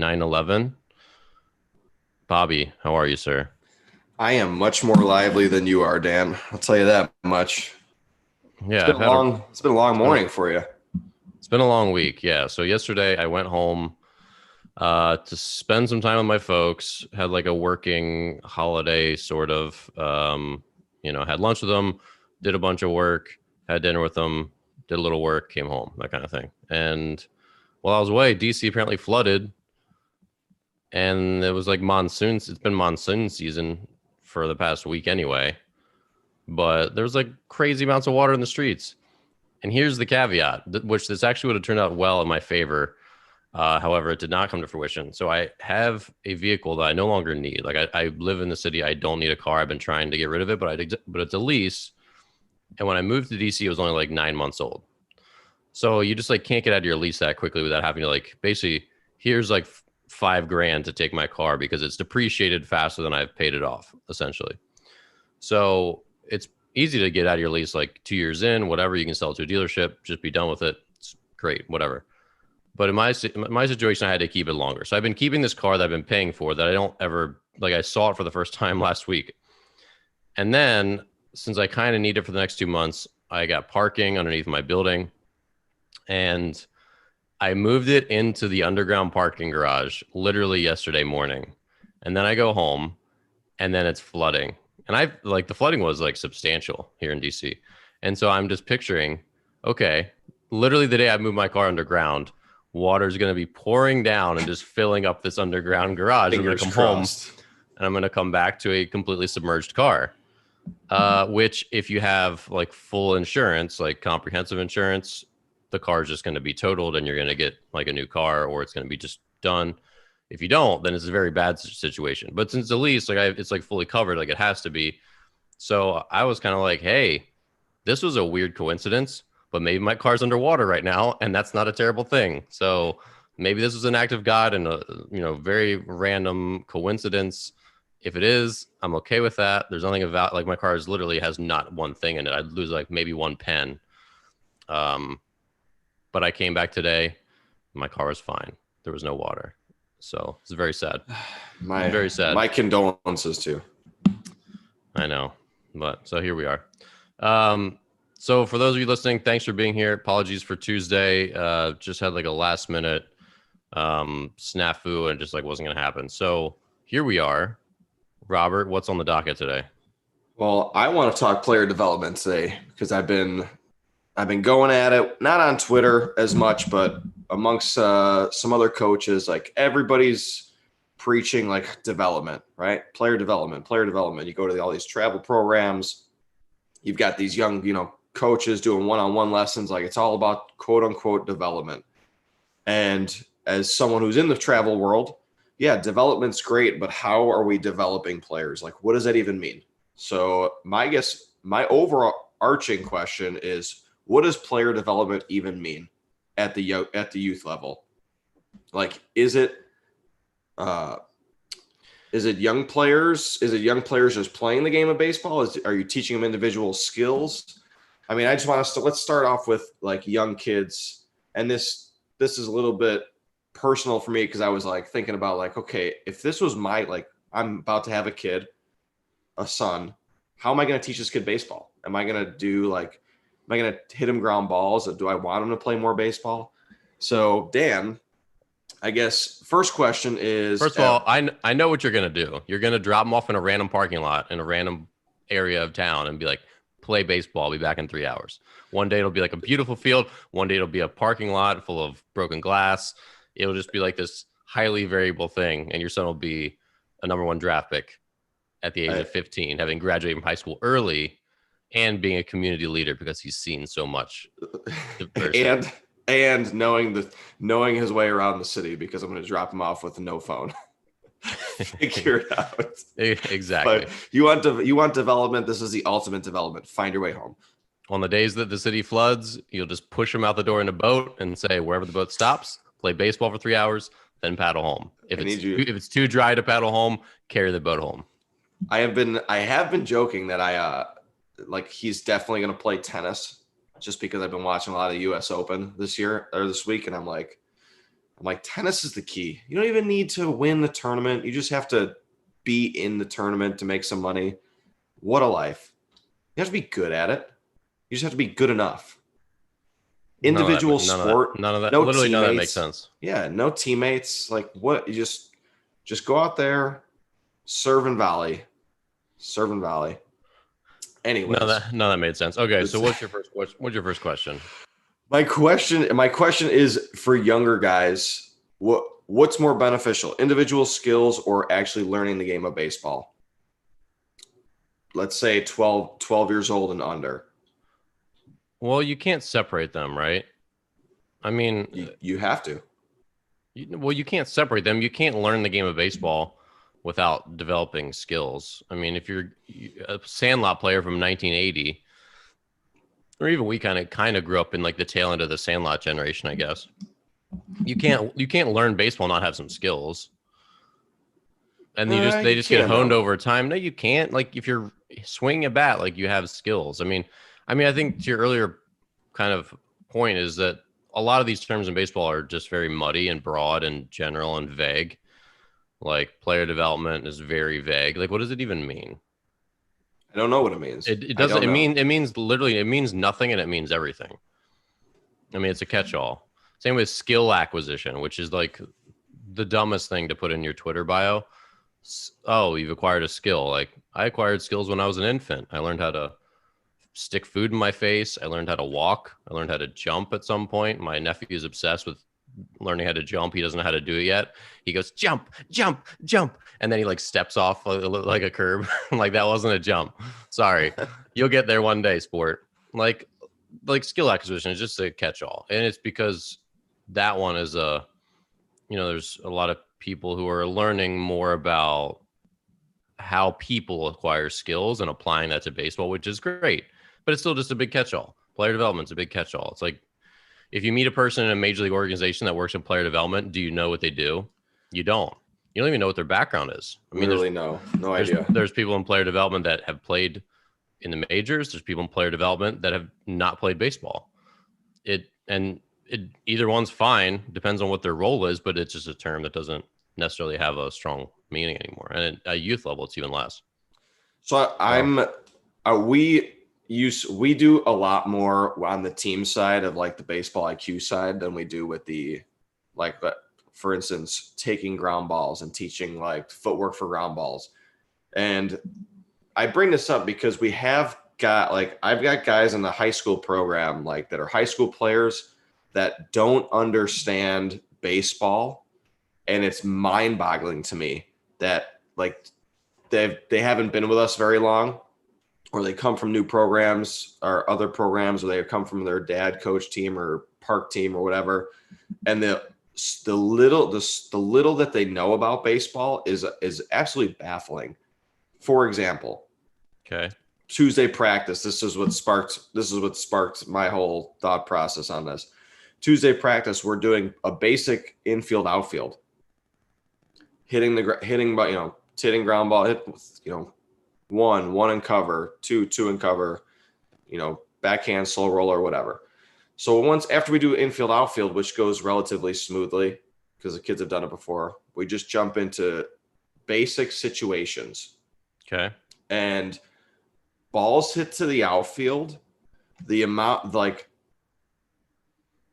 911. Bobby, how are you, sir? I am much more lively than you are, Dan. I'll tell you that much. It's Yeah, been a long, it's been a long it's been a, morning for you. it's been a long week. Yeah. So yesterday I went home to spend some time with my folks, had like a working holiday sort of, had lunch with them, did a bunch of work, had dinner with them, did a little work, came home, that kind of thing. And while I was away, DC apparently flooded, and it was like monsoons. It's been monsoon season for the past week anyway, but there's like crazy amounts of water in the streets. And here's the caveat, which this actually would have turned out well in my favor. However, it did not come to fruition. So I have a vehicle that I no longer need. Like I live in the city. I don't need a car. I've been trying to get rid of it, but it's a lease. And when I moved to DC, it was only like 9 months old. So you just like can't get out of your lease that quickly without having to like basically here's like $5,000 to take my car because it's depreciated faster than I've paid it off, essentially. So it's easy to get out of your lease like 2 years in, whatever. You can sell it to a dealership, just be done with it. It's great, whatever. But in my situation, I had to keep it longer. So I've been keeping this car that I've been paying for that I don't ever like. I saw it for the first time last week, and then since I kind of need it for the next 2 months, I got parking underneath my building, and I moved it into the underground parking garage literally yesterday morning, and then I go home, and then it's flooding, and I like the flooding was like substantial here in DC, and so I'm just picturing, okay, literally the day I moved my car underground, water's going to be pouring down and just filling up this underground garage. I'm going to come crossed. home and I'm going to come back to a completely submerged car, which if you have like full insurance, like comprehensive insurance, the car is just going to be totaled and you're going to get like a new car or it's going to be just done. If you don't, then it's a very bad situation. But since the lease, like it's like fully covered, like it has to be. So I was kind of like, hey, this was a weird coincidence, but maybe my car's underwater right now, and that's not a terrible thing. So maybe this was an act of God and a very random coincidence. If it is, I'm okay with that. There's nothing about like my car is literally has not one thing in it. I'd lose like maybe one pen. But I came back today. My car was fine. There was no water. So it's very sad. Very sad. My condolences too. I know, but so here we are. So for those of you listening, thanks for being here. Apologies for Tuesday. Just had like a last minute snafu and just like wasn't going to happen. So here we are. Robert, what's on the docket today? Well, I want to talk player development today because I've been going at it, not on Twitter as much, but amongst some other coaches. Like everybody's preaching like development, right? Player development. You go to all these travel programs. You've got these young, coaches doing one-on-one lessons. Like it's all about quote unquote development. And as someone who's in the travel world, yeah, development's great, but how are we developing players? Like, what does that even mean? So my overarching question is, what does player development even mean at the youth level? Like, is it young players? Is it young players just playing the game of baseball? Are you teaching them individual skills? I mean, I just want us to let's start off with like young kids, and this is a little bit personal for me because I was like thinking about like, okay, if this was I'm about to have a kid, a son, how am I going to teach this kid baseball? Am I going to hit him ground balls? Or do I want him to play more baseball? So Dan, I guess first question is, first of all, I know what you're going to do. You're going to drop them off in a random parking lot in a random area of town and be like, play baseball. I'll be back in 3 hours. One day it'll be like a beautiful field. One day it'll be a parking lot full of broken glass. It'll just be like this highly variable thing. And your son will be a number 1 draft pick at the age of 15, having graduated from high school early and being a community leader because he's seen so much diversity. and knowing his way around the city because I'm going to drop him off with no phone. Figure it out. Exactly. But you want development. This is the ultimate development. Find your way home. On the days that the city floods, you'll just push them out the door in a boat and say, wherever the boat stops, play baseball for 3 hours, then paddle home. If it's too dry to paddle home, carry the boat home. I have been joking that he's definitely going to play tennis just because I've been watching a lot of US Open this year or this week. And I'm like, I'm like, tennis is the key. You don't even need to win the tournament. You just have to be in the tournament to make some money. What a life. You have to be good at it. You just have to be good enough. Individual sport, no literally none of that makes teammates. sense. Yeah, no teammates. Like what? You just go out there, serve and volley. Serve and volley. Anyways. None of that made sense. Okay, so what's your first question? My question is for younger guys, what's more beneficial, individual skills or actually learning the game of baseball? Let's say 12 years old and under. Well, you can't separate them, right? I mean, you have to. You can't separate them. You can't learn the game of baseball without developing skills. I mean, if you're a Sandlot player from 1980, or even we kind of grew up in like the tail end of the Sandlot generation, I guess. You can't learn baseball and not have some skills. And they just get honed over time. No, you can't. Like if you're swinging a bat, like you have skills. I mean, I think to your earlier kind of point is that a lot of these terms in baseball are just very muddy and broad and general and vague. Like player development is very vague. Like what does it even mean? I don't know what it means. It doesn't. It means literally. It means nothing, and it means everything. I mean, it's a catch-all. Same with skill acquisition, which is like the dumbest thing to put in your Twitter bio. Oh, you've acquired a skill. Like I acquired skills when I was an infant. I learned how to stick food in my face. I learned how to walk. I learned how to jump at some point. My nephew is obsessed with learning how to jump. He doesn't know how to do it yet. He goes, jump, jump, jump. And then he like steps off like a curb. Like that wasn't a jump. Sorry. You'll get there one day, sport. Like skill acquisition is just a catch-all. And it's because that one is there's a lot of people who are learning more about how people acquire skills and applying that to baseball, which is great. But it's still just a big catch-all. Player development's a big catch-all. It's like, if you meet a person in a major league organization that works in player development, do you know what they do? You don't. You don't even know what their background is. I mean, really no idea. There's people in player development that have played in the majors. There's people in player development that have not played baseball. Either one's fine. Depends on what their role is, but it's just a term that doesn't necessarily have a strong meaning anymore. And at a youth level, it's even less. So we do a lot more on the team side of like the baseball IQ side than we do with the for instance, taking ground balls and teaching like footwork for ground balls. And I bring this up because we have got I've got guys in the high school program like that are high school players that don't understand baseball. And it's mind-boggling to me that like they haven't been with us very long, or they come from new programs or other programs, or they come from their dad coach team or park team or whatever. And the little that they know about baseball is absolutely baffling. For example, okay, Tuesday practice. This is what sparked my whole thought process on this. Tuesday practice, we're doing a basic infield outfield, hitting ground ball, one in cover, two in cover, backhand, slow roller, whatever. So after we do infield outfield, which goes relatively smoothly because the kids have done it before, we just jump into basic situations. Okay. And balls hit to the outfield, the amount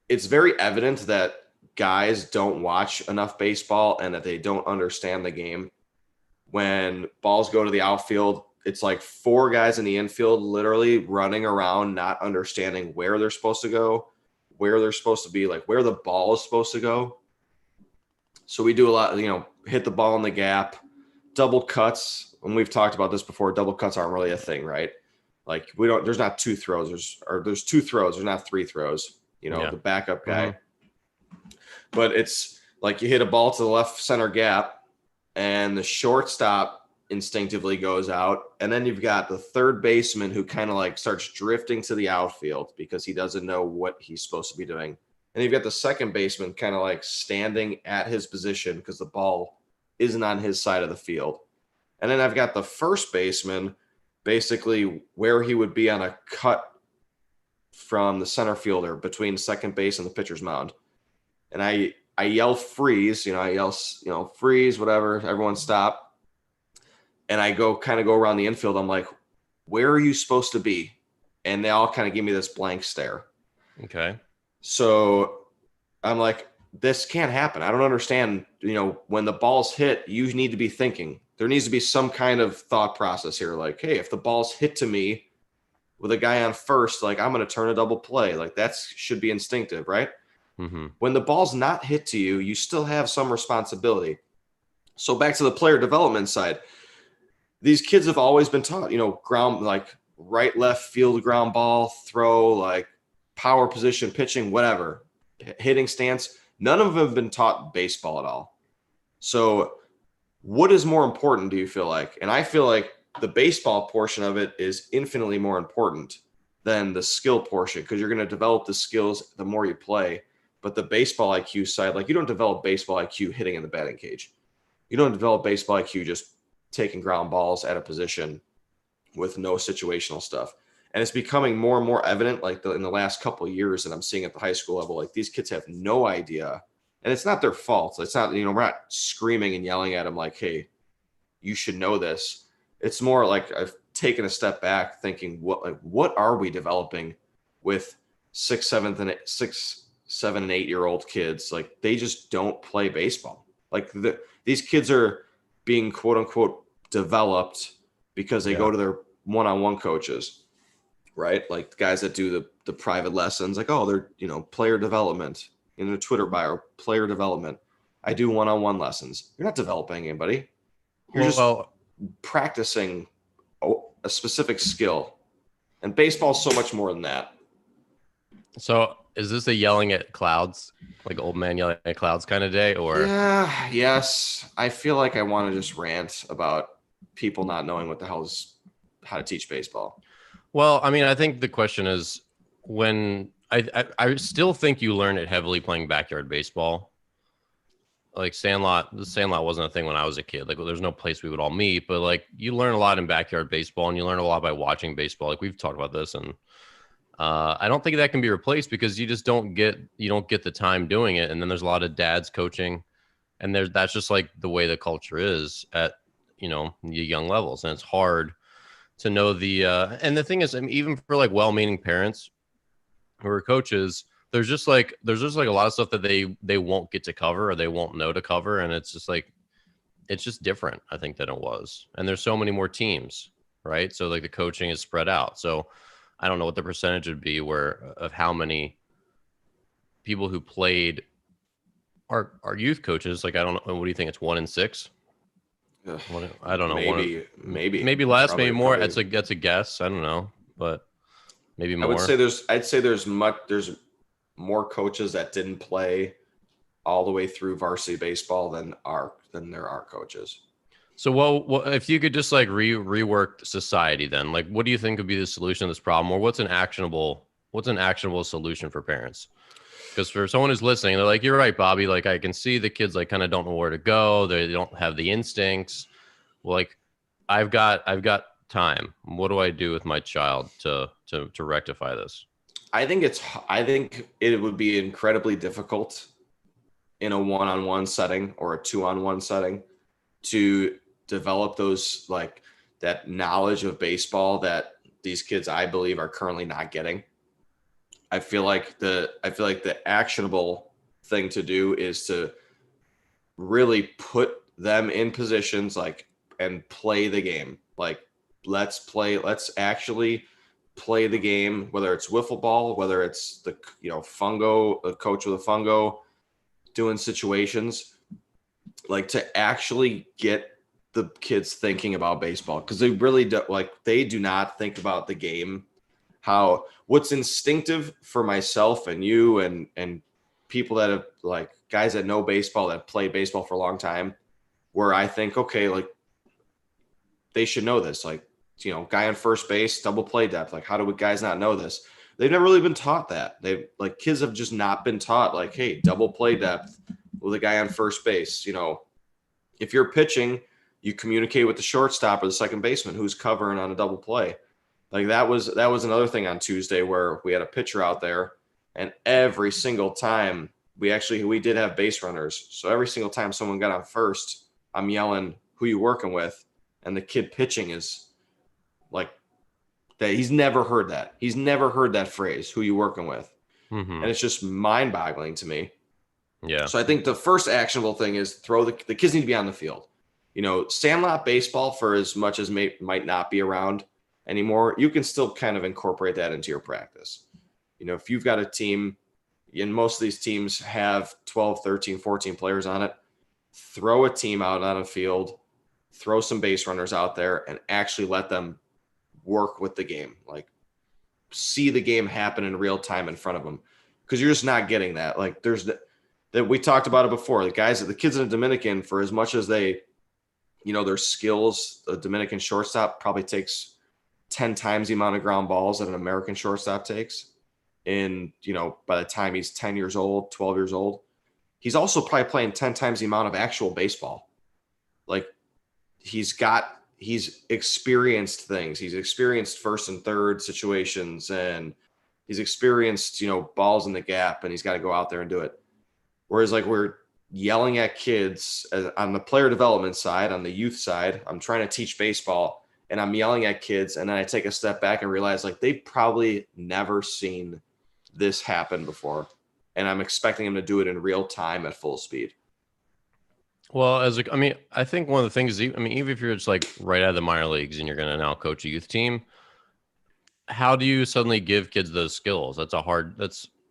it's very evident that guys don't watch enough baseball and that they don't understand the game. When balls go to the outfield, it's like four guys in the infield literally running around, not understanding where they're supposed to go, where they're supposed to be, like where the ball is supposed to go. So we do a lot, hit the ball in the gap, double cuts. When we've talked about this before, double cuts aren't really a thing, right? Like there's not two throws, there's two throws, there's not three throws, the backup guy. Mm-hmm. But it's like you hit a ball to the left center gap and the shortstop instinctively goes out. And then you've got the third baseman who kind of like starts drifting to the outfield because he doesn't know what he's supposed to be doing. And you've got the second baseman kind of like standing at his position because the ball isn't on his side of the field. And then I've got the first baseman basically where he would be on a cut from the center fielder between second base and the pitcher's mound. And I yell freeze, I yell, freeze, whatever, everyone stop. And I kind of go around the infield. I'm like, where are you supposed to be? And they all kind of give me this blank stare. Okay. So I'm like, this can't happen. I don't understand. When the ball's hit, you need to be thinking. There needs to be some kind of thought process here. Like, hey, if the ball's hit to me with a guy on first, like I'm going to turn a double play. Like that should be instinctive, right? Mm-hmm. When the ball's not hit to you, you still have some responsibility. So back to the player development side, these kids have always been taught, ground, like right, left field ground ball, throw, like power position, pitching, whatever, hitting stance. None of them have been taught baseball at all. So what is more important, do you feel like? And I feel like the baseball portion of it is infinitely more important than the skill portion, because you're going to develop the skills the more you play. But the baseball IQ side, like you don't develop baseball IQ hitting in the batting cage. You don't develop baseball IQ just taking ground balls at a position with no situational stuff. And it's becoming more and more evident, like in the last couple of years that I'm seeing at the high school level, like these kids have no idea. And it's not their fault. It's not, we're not screaming and yelling at them like, hey, you should know this. It's more like I've taken a step back thinking, what are we developing with 6, 7, and 8-year-old kids? Like they just don't play baseball. Like these kids are being quote unquote developed because they go to their one-on-one coaches, right? Like the guys that do the private lessons, like, oh, they're, player development in their Twitter bio, player development. I do one-on-one lessons. You're not developing anybody. You're just practicing a specific skill. And baseball is so much more than that. So is this a yelling at clouds, like old man yelling at clouds kind of day, or? Yeah, yes. I feel like I want to just rant about people not knowing what the hell's how to teach baseball. Well, I mean, I think the question is when I still think you learn it heavily playing backyard baseball. Like the Sandlot wasn't a thing when I was a kid. Like there's no place we would all meet, but like you learn a lot in backyard baseball, and you learn a lot by watching baseball. Like we've talked about this, and I don't think that can be replaced because you just don't get the time doing it. And then there's a lot of dads coaching, and that's just like the way the culture is at the young levels, and it's hard to know and the thing is, I mean, even for like well-meaning parents who are coaches, there's just like a lot of stuff that they won't get to cover or they won't know to cover, and it's just different, I think, than it was. And there's so many more teams, right? So like the coaching is spread out. So I don't know what the percentage would be of how many people who played are youth coaches. Like I don't know. What do you think? It's 1 in 6. I don't know. Maybe less, maybe more. That's a guess. I don't know, but maybe more. I'd say there's more coaches that didn't play all the way through varsity baseball than there are coaches. So, well, if you could just like rework society, then like, what do you think would be the solution to this problem, or what's an actionable solution for parents? Because for someone who's listening, they're like, you're right, Bobby. Like I can see the kids like kind of don't know where to go. They don't have the instincts. Well, like I've got time. What do I do with my child to rectify this? I think it would be incredibly difficult in a one-on-one setting or a two-on-one setting to develop those, like that knowledge of baseball that these kids, I believe, are currently not getting. I feel like the actionable thing to do is to really put them in positions and play the game. Like let's actually play the game, whether it's wiffle ball, whether it's the fungo, a coach with a fungo doing situations, like to actually get the kids thinking about baseball, because they really do not think about the game. What's instinctive for myself and you and people that have, like, guys that know baseball, that played baseball for a long time, where I think, okay, like they should know this, like, guy on first base, double play depth. Like, how do guys not know this? They've never really been taught that. Kids have just not been taught, like, hey, double play depth with a guy on first base. If you're pitching, you communicate with the shortstop or the second baseman who's covering on a double play. Like that was another thing on Tuesday where we had a pitcher out there, and every single time we did have base runners. So every single time someone got on first, I'm yelling, "Who you working with?" And the kid pitching is like that. He's never heard that. He's never heard that phrase, "Who you working with?" Mm-hmm. And it's just mind-boggling to me. Yeah. So I think the first actionable thing is throw the kids need to be on the field. Sandlot baseball, for as much as might not be around anymore, you can still kind of incorporate that into your practice. If you've got a team, and most of these teams have 12, 13, 14 players on it, throw a team out on a field, throw some base runners out there, and actually let them work with the game. Like, see the game happen in real time in front of them, because you're just not getting that. Like, that we talked about it before. The kids in the Dominican, for as much as they, their skills, the Dominican shortstop probably takes 10 times the amount of ground balls that an American shortstop takes. And, by the time he's 10 years old, 12 years old, he's also probably playing 10 times the amount of actual baseball. Like, he's experienced things. He's experienced first and third situations, and he's experienced, balls in the gap, and he's got to go out there and do it. Whereas, like, we're yelling at kids on the player development side, on the youth side, I'm trying to teach baseball, and I'm yelling at kids, and then I take a step back and realize, like, they've probably never seen this happen before, and I'm expecting them to do it in real time at full speed. Well, I think one of the things, even if you're just like right out of the minor leagues and you're going to now coach a youth team, how do you suddenly give kids those skills? That's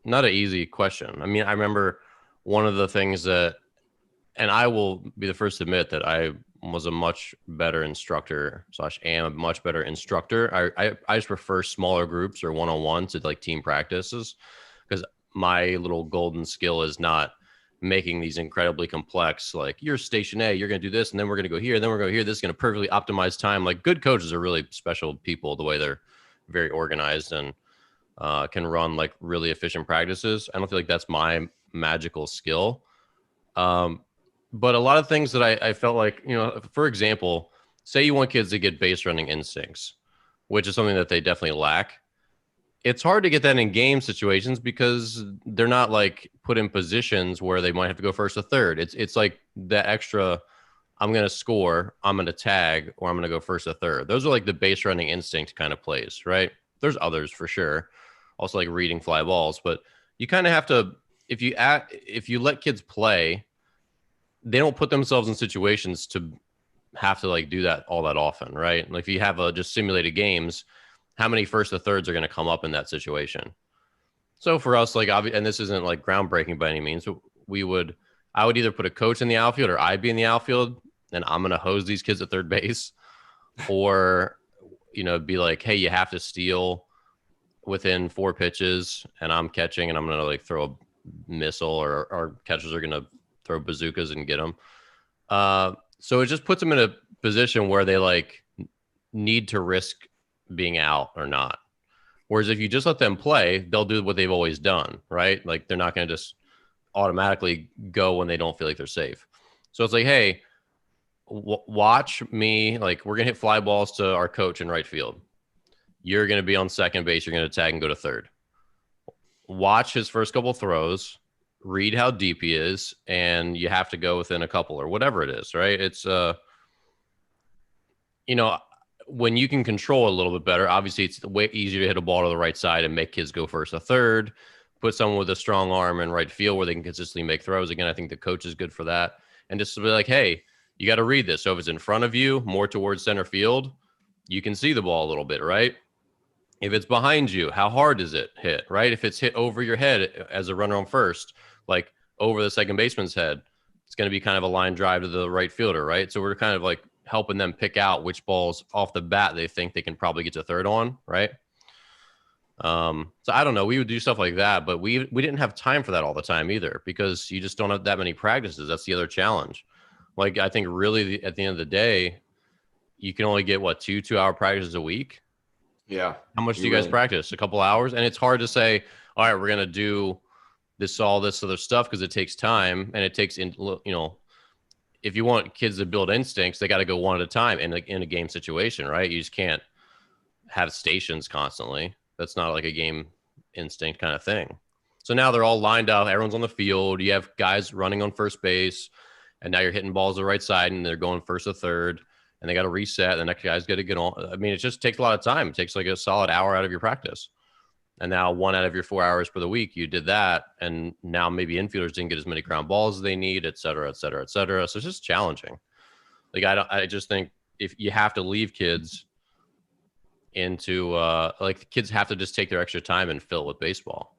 not an easy question. I remember one of the things that, and I will be the first to admit that I was a much better instructor / am a much better instructor. I just prefer smaller groups or one-on-one to like team practices, because my little golden skill is not making these incredibly complex, like, you're station A, you're going to do this, and then we're going to go here, and then we're going to go here. This is going to perfectly optimize time. Like, good coaches are really special people, the way they're very organized and can run like really efficient practices. I don't feel like that's my magical skill. But a lot of things that I felt like, for example, say you want kids to get base running instincts, which is something that they definitely lack. It's hard to get that in game situations because they're not like put in positions where they might have to go first or third. It's like that extra, I'm going to score, I'm going to tag, or I'm going to go first or third. Those are like the base running instinct kind of plays, right? There's others for sure. Also like reading fly balls, but you kind of have to, if you let kids play, they don't put themselves in situations to have to like do that all that often, right? Like, if you have just simulated games, how many first or thirds are going to come up in that situation? So for us, like, and this isn't like groundbreaking by any means, but I would either put a coach in the outfield, or I'd be in the outfield, and I'm going to hose these kids at third base, or, be like, hey, you have to steal within 4 pitches, and I'm catching, and I'm going to like throw a missile, or our catchers are going to throw bazookas and get them. So it just puts them in a position where they like need to risk being out or not. Whereas if you just let them play, they'll do what they've always done, right? Like, they're not going to just automatically go when they don't feel like they're safe. So it's like, hey, watch me. Like, we're going to hit fly balls to our coach in right field. You're going to be on second base. You're going to tag and go to third. Watch his first couple throws, read how deep he is, and you have to go within a couple or whatever it is, right? It's, when you can control a little bit better, obviously it's way easier to hit a ball to the right side and make kids go first or third, put someone with a strong arm in right field where they can consistently make throws. Again, I think the coach is good for that. And just to be like, hey, you got to read this. So if it's in front of you, more towards center field, you can see the ball a little bit, right? If it's behind you, how hard does it hit, right? If it's hit over your head as a runner on first, like over the second baseman's head, it's going to be kind of a line drive to the right fielder, right? So we're kind of like helping them pick out which balls off the bat they think they can probably get to third on, right? So I don't know. We would do stuff like that, but we didn't have time for that all the time either, because you just don't have that many practices. That's the other challenge. Like, I think really at the end of the day, you can only get 2-hour practices a week. Yeah. How much do you guys practice? A couple hours? And it's hard to say, all right, we're going to do all this other stuff, because it takes time, and it takes, if you want kids to build instincts, they got to go one at a time in a game situation, right? You just can't have stations constantly. That's not like a game instinct kind of thing. So now they're all lined up. Everyone's on the field. You have guys running on first base, and now you're hitting balls the right side, and they're going first or third, and they got to reset. The next guy's got to get on. I mean, it just takes a lot of time. It takes like a solid hour out of your practice. And now 1 out of your 4 hours for the week, you did that. And now maybe infielders didn't get as many ground balls as they need, et cetera, et cetera, et cetera. So it's just challenging. Like, I just think if you have to leave kids into, like, the kids have to just take their extra time and fill it with baseball.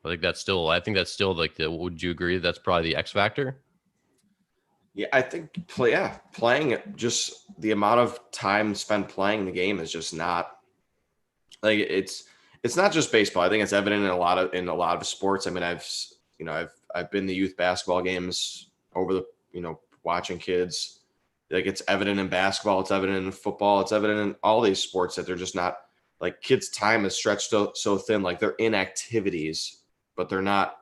I think that's still like would you agree that's probably the X factor? Yeah, I think playing just the amount of time spent playing the game is just not like it's not just baseball. I think it's evident in a lot of sports. I mean, I've been to youth basketball games over the, watching kids. Like, it's evident in basketball, it's evident in football, it's evident in all these sports that they're just not, like, kids' time is stretched so thin. Like, they're in activities, but they're not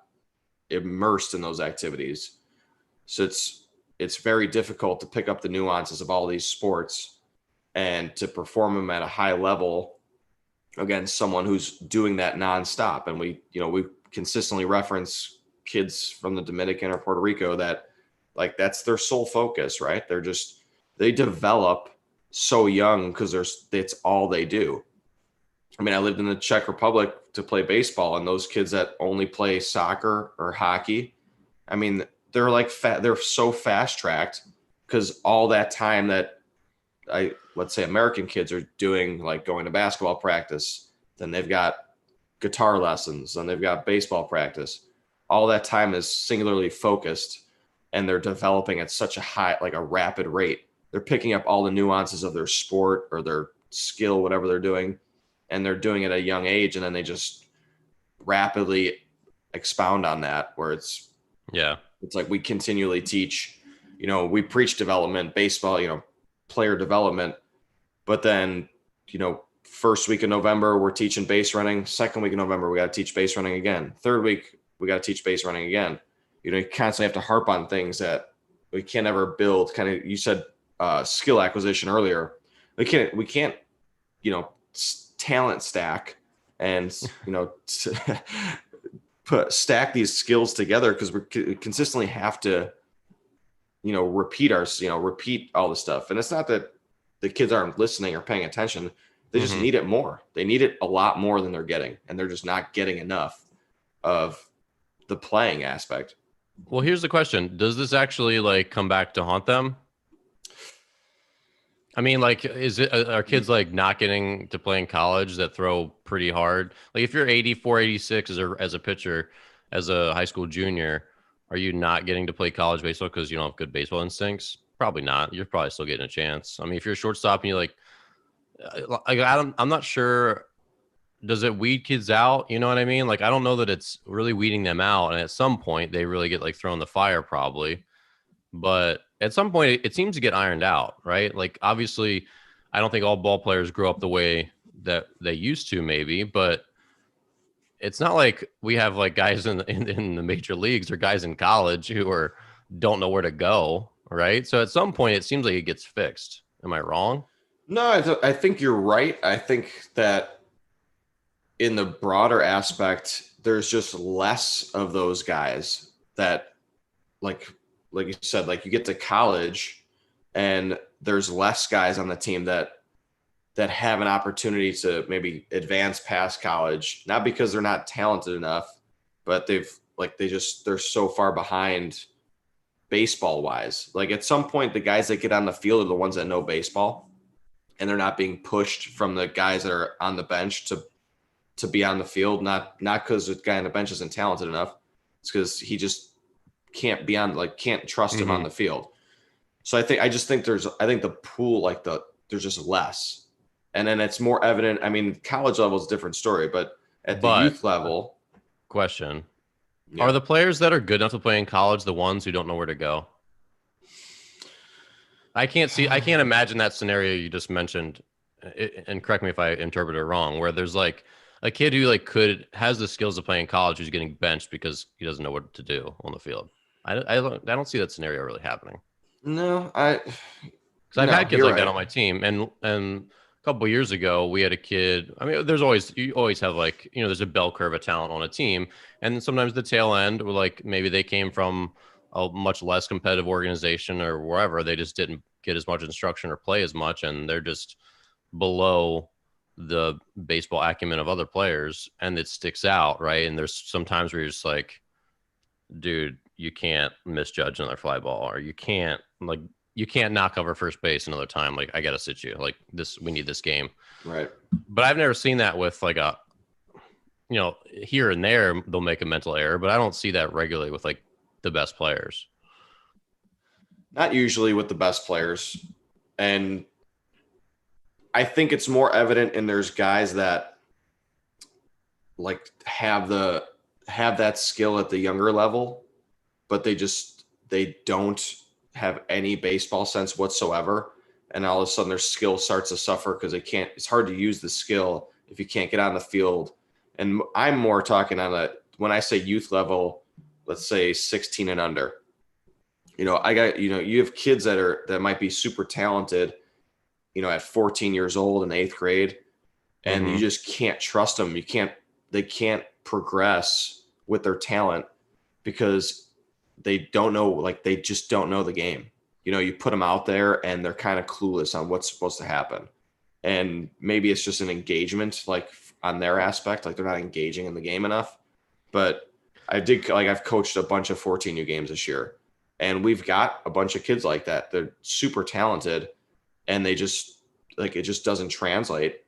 immersed in those activities. So it's very difficult to pick up the nuances of all these sports and to perform them at a high level against someone who's doing that nonstop. And we consistently reference kids from the Dominican or Puerto Rico that, like, that's their sole focus, right? They develop so young because it's all they do. I mean, I lived in the Czech Republic to play baseball, and those kids that only play soccer or hockey, I mean, they're like they're so fast tracked because all that time that let's say American kids are doing, like going to basketball practice, then they've got guitar lessons, then they've got baseball practice. All that time is singularly focused, and they're developing at such a high, like a rapid rate. They're picking up all the nuances of their sport or their skill, whatever they're doing, and they're doing it at a young age, and then they just rapidly expound on that, where it's like we continually teach, we preach development, baseball, player development, but then, first week of November, we're teaching base running. Second week of November, we got to teach base running again. Third week, we got to teach base running again. You constantly have to harp on things that we can't ever build. Kind of, you said skill acquisition earlier. We can't, talent stack and, stack these skills together, because we consistently have to, repeat all the stuff. And it's not that the kids aren't listening or paying attention. They just need it more. They need it a lot more than they're getting. And they're just not getting enough of the playing aspect. Well, here's the question. Does this actually, like, come back to haunt them? I mean, like, are kids, like, not getting to play in college that throw pretty hard? Like, if you're 84, 86 as a pitcher, as a high school junior, are you not getting to play college baseball because you don't have good baseball instincts? Probably not. You're probably still getting a chance. I mean, if you're a shortstop and I'm not sure. Does it weed kids out? You know what I mean? Like, I don't know that it's really weeding them out. And at some point they really get, like, thrown in the fire probably. But at some point it seems to get ironed out, right? Like, obviously I don't think all ball players grow up the way that they used to, maybe, but it's not like we have, like, guys in the major leagues or guys in college who don't know where to go, right? So at some point it seems like it gets fixed. Am I wrong? No, I think you're right. I think that in the broader aspect, there's just less of those guys that, like you said, like, you get to college and there's less guys on the team that have an opportunity to maybe advance past college, not because they're not talented enough, but they're so far behind baseball wise. Like, at some point, the guys that get on the field are the ones that know baseball, and they're not being pushed from the guys that are on the bench to be on the field. Not because the guy on the bench isn't talented enough. It's because he just can't can't trust him on the field. So I think the pool, there's just less. And then it's more evident. I mean, college level is a different story, but at the youth level. Question. Yeah. Are the players that are good enough to play in college the ones who don't know where to go? I can't imagine that scenario you just mentioned, and correct me if I interpret it wrong, where there's, like, a kid who, like, has the skills to play in college who's getting benched because he doesn't know what to do on the field. I don't see that scenario really happening. No, because I've had kids like that on my team, and a couple of years ago, we had a kid. I mean, you always have like, there's a bell curve of talent on a team. And then sometimes the tail end, were like maybe they came from a much less competitive organization or wherever. They just didn't get as much instruction or play as much. And they're just below the baseball acumen of other players. And it sticks out, right? And there's some times where you're just like, dude, you can't misjudge another fly ball, or you can't not cover first base another time. Like, I gotta sit you like this. We need this game. Right. But I've never seen that with like here and there they'll make a mental error, but I don't see that regularly with like the best players. Not usually with the best players. And I think it's more evident in there's guys that like have that skill at the younger level, but they don't have any baseball sense whatsoever. And all of a sudden their skill starts to suffer because it's hard to use the skill if you can't get on the field. And I'm more talking when I say youth level, let's say 16 and under. You have kids that might be super talented, at 14 years old in 8th grade, and you just can't trust them. They can't progress with their talent because they don't know, like they just don't know the game. You put them out there and they're kind of clueless on what's supposed to happen. And maybe it's just an engagement, like on their aspect, like they're not engaging in the game enough. But I've coached a bunch of 14U games this year, and we've got a bunch of kids like that. They're super talented, and they just it just doesn't translate.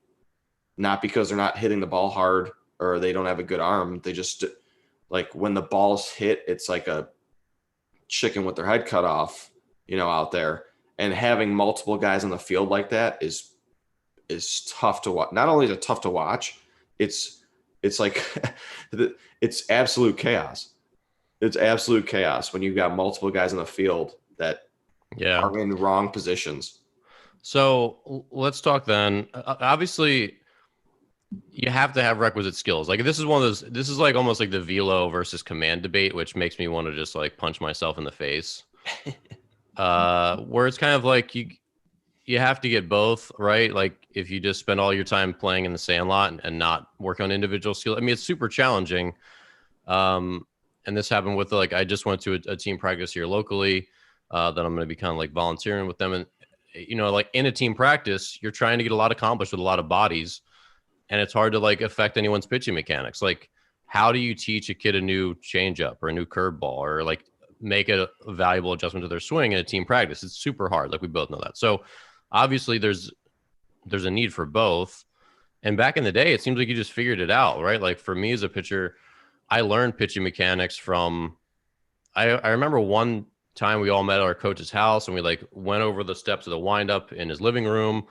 Not because they're not hitting the ball hard or they don't have a good arm. They just like when the ball's hit, it's like a chicken with their head cut off, out there. And having multiple guys on the field like that is tough to watch. Not only is it tough to watch, it's like it's absolute chaos. It's absolute chaos when you've got multiple guys on the field that are in wrong positions. So let's talk then. Obviously, you have to have requisite skills. Like this is like almost like the velo versus command debate, which makes me want to just like punch myself in the face. Where it's kind of like you have to get both, right? Like if you just spend all your time playing in the sandlot and not work on individual skill, I mean, it's super challenging. And this happened with I just went to a team practice here locally that I'm going to be kind of like volunteering with them. And, like in a team practice, you're trying to get a lot accomplished with a lot of bodies, and it's hard to like affect anyone's pitching mechanics. Like, how do you teach a kid a new changeup or a new curveball or like make a valuable adjustment to their swing in a team practice? It's super hard. Like we both know that. So obviously there's a need for both. And back in the day, it seems like you just figured it out, right? Like for me as a pitcher, I learned pitching mechanics from, I remember one time we all met at our coach's house and we like went over the steps of the windup in his living room.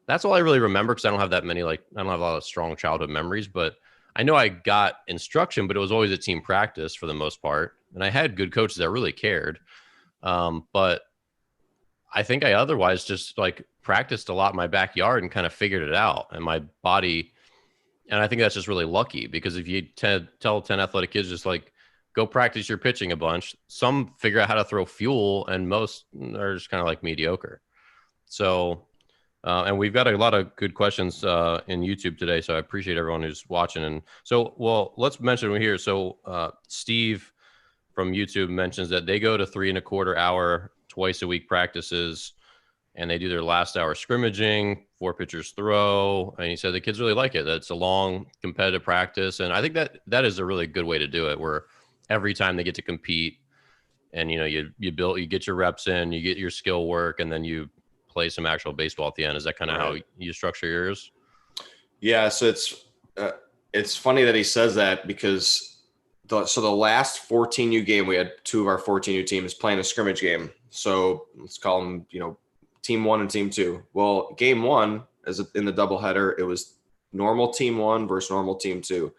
That's all I really remember because I don't have that many, I don't have a lot of strong childhood memories, but I know I got instruction, but it was always a team practice for the most part. And I had good coaches that really cared. But I think I otherwise just like practiced a lot in my backyard and kind of figured it out. And my body, and I think that's just really lucky because if you tell 10 athletic kids, just like go practice your pitching a bunch, some figure out how to throw fuel and most are just kind of like mediocre. So, and we've got a lot of good questions in YouTube today. So I appreciate everyone who's watching. And so, well, let's mention here. So Steve from YouTube mentions that they go to 3.25 hour twice a week practices, and they do their last hour scrimmaging, 4 pitchers throw. And he said the kids really like it. That's a long competitive practice. And I think that is a really good way to do it, where every time they get to compete and, you get your reps in, you get your skill work, and then you play some actual baseball at the end. Is that kind of how you structure yours? Yeah. So it's funny that he says that because the last 14U game, we had 2 of our 14U teams playing a scrimmage game. So let's call them, team 1 and team 2. Well, game 1 in the doubleheader, it was normal team 1 versus normal team 2.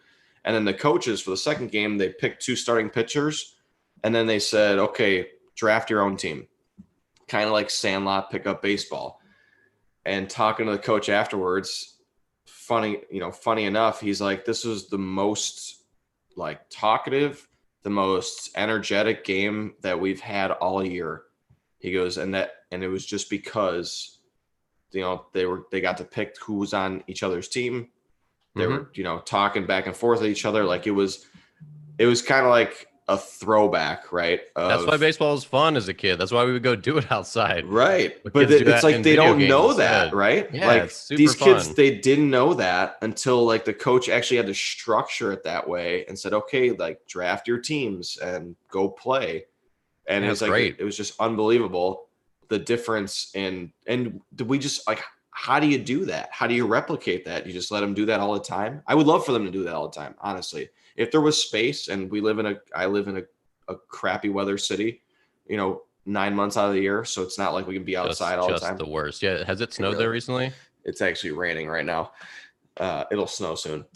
And then the coaches for the second game, they picked 2 starting pitchers. And then they said, okay, draft your own team. Kind of like sandlot pickup baseball. And talking to the coach afterwards, funny enough, he's like, this was the most like talkative, the most energetic game that we've had all year. He goes, and it was just because they got to pick who was on each other's team. They Mhm. were, talking back and forth with each other. Like it was kind of like a throwback, right? That's why Of baseball was fun as a kid. That's why we would go do it outside. right. But But kids do it's that like in they video don't games know that, instead. right? Yeah, Like it's super these kids, fun. they didn't know that until like the coach actually had to structure it that way and said, okay, like draft your teams and go play. And Yeah, it's it's like great. it was just unbelievable the difference in, and we just like, how do you do that? How do you replicate that? You just let them do that all the time? I would love for them to do that all the time, honestly. If there was space, and I live in a crappy weather city, 9 months out of the year, so it's not like we can be outside all the Just time. the worst. Yeah, has it It snowed really, there recently? it's actually raining right now. It'll snow soon,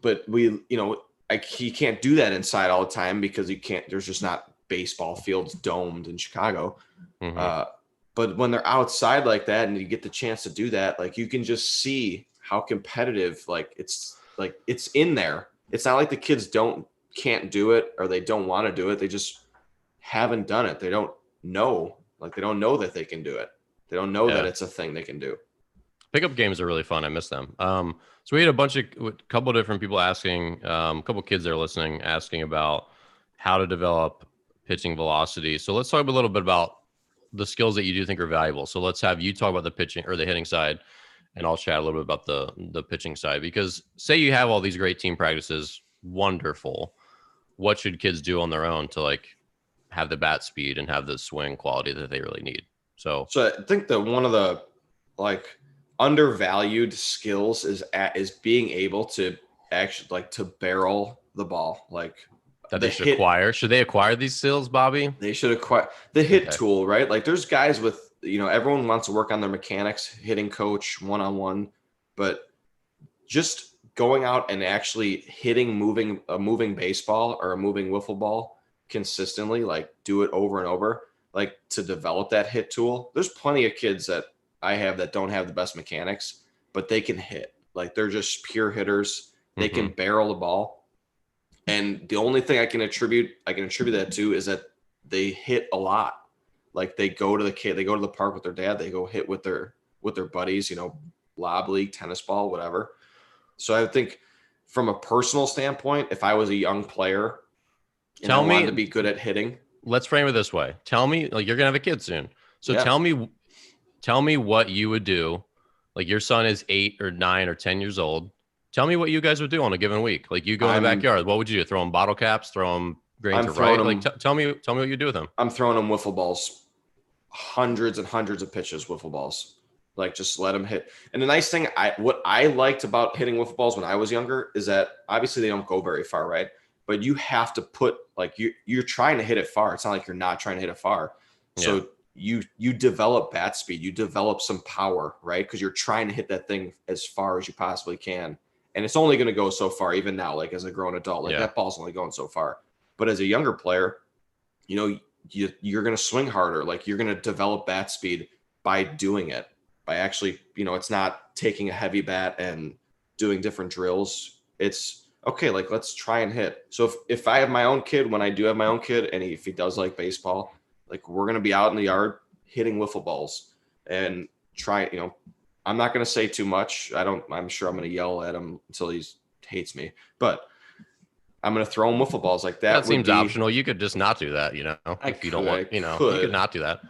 but you can't do that inside all the time because you can't. There's just not baseball fields domed in Chicago. Hmm. Uh, but when they're outside like that and you get the chance to do that, like you can just see how competitive, like it's in there. It's not like the kids can't do it or they don't want to do it. They just haven't done it. They don't know, like they don't know that they can do it. They don't know that Yeah. it's a thing they can do. Pickup games are really fun. I miss them. So we had a couple of different people asking, a couple of kids that are listening, asking about how to develop pitching velocity. So let's talk a little bit about the skills that you do think are valuable. So let's have you talk about the pitching or the hitting side, and I'll chat a little bit about the pitching side. Because say you have all these great team practices, wonderful. What should kids do on their own to like have the bat speed and have the swing quality that they really need? So So I think that one of the like undervalued skills is being able to actually like to barrel the ball, like that the they should hit. acquire. Should they acquire these skills, Bobby? They should acquire the hit Okay. tool, right? Like there's guys with, everyone wants to work on their mechanics, hitting coach one-on-one, but just going out and actually hitting a moving baseball or a moving wiffle ball consistently, like do it over and over, like to develop that hit tool. There's plenty of kids that I have that don't have the best mechanics, but they can hit. Like they're just pure hitters. They Mm-hmm. can barrel the ball. And the only thing I can attribute that to is that they hit a lot. Like they go to the park with their dad, they go hit with their buddies, lob league, tennis ball, whatever. So I think from a personal standpoint, if I was a young player and I Tell wanted to me, be good at hitting, let's frame it this way. Tell me, like you're gonna have a kid soon. So yeah, tell me what you would do. Like your son is 8 or 9 or 10 years old. Tell me what you guys would do on a given week. Like you go in the I'm backyard. What would you do? Throw him bottle caps? Throw him grain I'm to throwing right? Like them tell me what you do with him. I'm throwing them wiffle balls, hundreds and hundreds of pitches, wiffle balls. Like just let them hit. And the nice thing, what I liked about hitting wiffle balls when I was younger is that obviously they don't go very far, right? But you have to put like you're trying to hit it far. It's not like you're not trying to hit it far. Yeah. So you develop bat speed, you develop some power, right? Because you're trying to hit that thing as far as you possibly can. And it's only going to go so far, even now, like as a grown adult, like Yeah. that ball's only going so far. But as a younger player, you're going to swing harder. Like you're going to develop bat speed by doing it, by actually, it's not taking a heavy bat and doing different drills. It's okay. Like, let's try and hit. So if I have my own kid, when I do have my own kid, and if he does like baseball, like we're going to be out in the yard hitting wiffle balls and try, I'm not going to say too much. I'm sure I'm going to yell at him until he hates me, but I'm going to throw him wiffle balls like that. That Would seems be, optional. You could just not do that, if you don't want, you could not do that.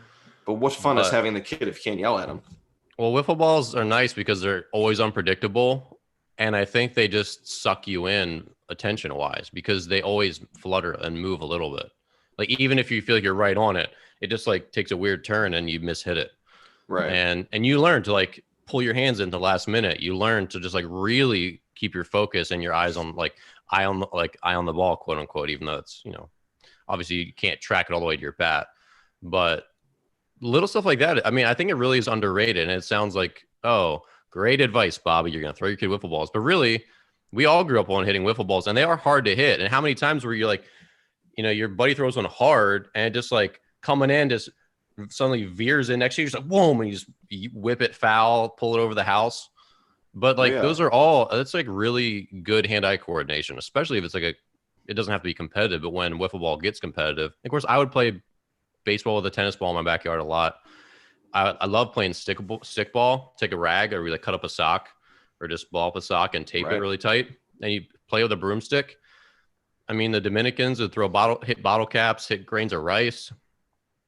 But what fun is But having the kid if you can't yell at him? well, wiffle balls are nice because they're always unpredictable. And I think they just suck you in attention wise because they always flutter and move a little bit. Like even if you feel like you're right on it, it just like takes a weird turn and you mishit it. Right. And you learn to like pull your hands in the last minute. You learn to just like really keep your focus and your eyes on eye on the ball, quote unquote, even though it's, obviously you can't track it all the way to your bat. But little stuff like that, I mean, I think it really is underrated. And it sounds like, oh, great advice, Bobby. You're going to throw your kid wiffle balls. But really, we all grew up on hitting wiffle balls, and they are hard to hit. And how many times were you like, your buddy throws one hard, and it just like coming in just suddenly veers in next to you. You're just like, whoa, and you whip it foul, pull it over the house. But like those are all, that's like really good hand-eye coordination, especially if it's like it doesn't have to be competitive, but when wiffle ball gets competitive. Of course, I would play baseball with a tennis ball in my backyard a lot. I love playing stick ball. Take a rag or we like cut up a sock or just ball up a sock and tape it Right. really tight. And you play with a broomstick. I mean, the Dominicans would hit bottle caps, hit grains of rice,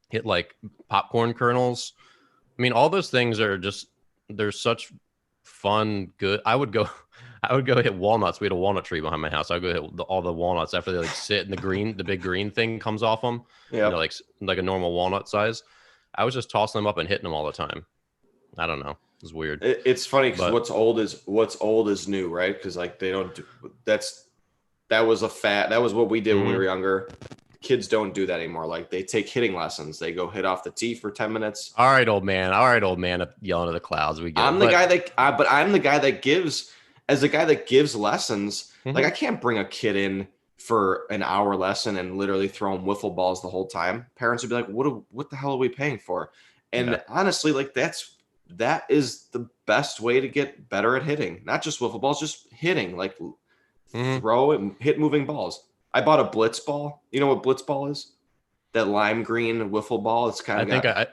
hit like popcorn kernels. I mean, all those things are just, they're such fun, good. I would go hit walnuts. We had a walnut tree behind my house. I'd go hit all the walnuts after they like sit and the big green thing comes off them. Yep. Like a normal walnut size. I was just tossing them up and hitting them all the time. I don't know. It's weird. It's funny because But what's old is new, right? Because like they don't do that was what we did when we were younger. Kids don't do that anymore. Like they take hitting lessons. They go hit off the tee for 10 minutes. all right, old man. All right, old man. Yelling at the clouds. We get. I'm the guy that gives as the guy that gives lessons. Mhm. Like I can't bring a kid in for an hour lesson and literally throw them wiffle balls the whole time. Parents would be like, "What the hell are we paying for?" And honestly, like that is the best way to get better at hitting. Not just wiffle balls, just hitting. Like throw and hit moving balls. I bought a blitz ball. You know what blitz ball is? That lime green wiffle ball. It's kind of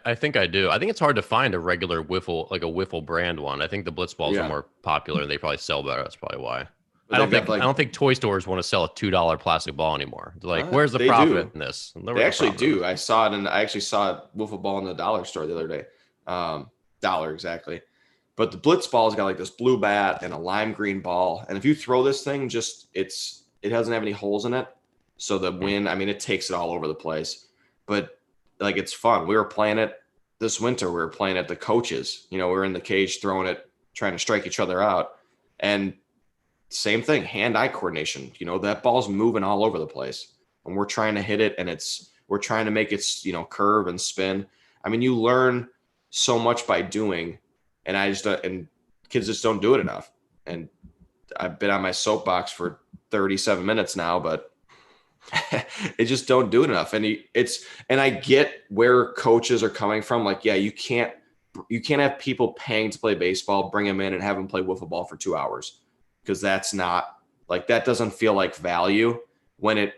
I think I do. I think it's hard to find a regular wiffle, like a wiffle brand one. I think the blitz balls are more popular and they probably sell better. That's probably why. I don't think toy stores want to sell a $2 plastic ball anymore. They're like, where's the profit in this? They actually do. I actually saw a wiffle ball in the dollar store the other day. Dollar exactly. But the blitz ball's got like this blue bat and a lime green ball. And if you throw this thing, it doesn't have any holes in it. So the wind, I mean, it takes it all over the place. But like it's fun. We were playing it this winter. We were playing at the coaches. We were in the cage throwing it, trying to strike each other out. And same thing, hand-eye coordination. That ball's moving all over the place. And we're trying to hit it and we're trying to make it, curve and spin. I mean, you learn so much by doing, and and kids just don't do it enough. And I've been on my soapbox for 37 minutes now, but they just don't do it enough. And I get where coaches are coming from. Like, yeah, you can't have people paying to play baseball, bring them in and have them play wiffle ball for 2 hours. Because that's not like, that doesn't feel like value when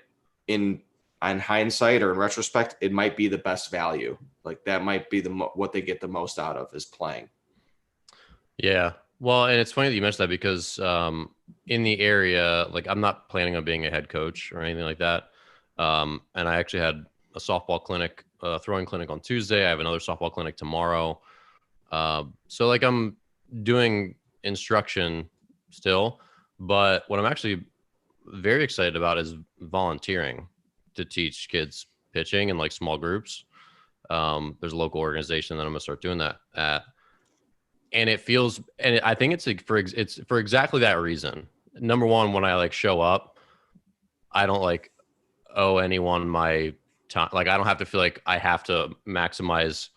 in hindsight or in retrospect, it might be the best value. Like that might be what they get the most out of is playing. Yeah. Well, and it's funny that you mentioned that because in the area, like I'm not planning on being a head coach or anything like that. And I actually had a softball clinic, throwing clinic on Tuesday. I have another softball clinic tomorrow. So like I'm doing instruction still, but what I'm actually very excited about is volunteering to teach kids pitching in like small groups. There's a local organization that I'm gonna start doing that at. And I think it's for exactly that reason. Number one, when I like show up, I don't like owe anyone my time. Like I don't have to feel like I have to maximize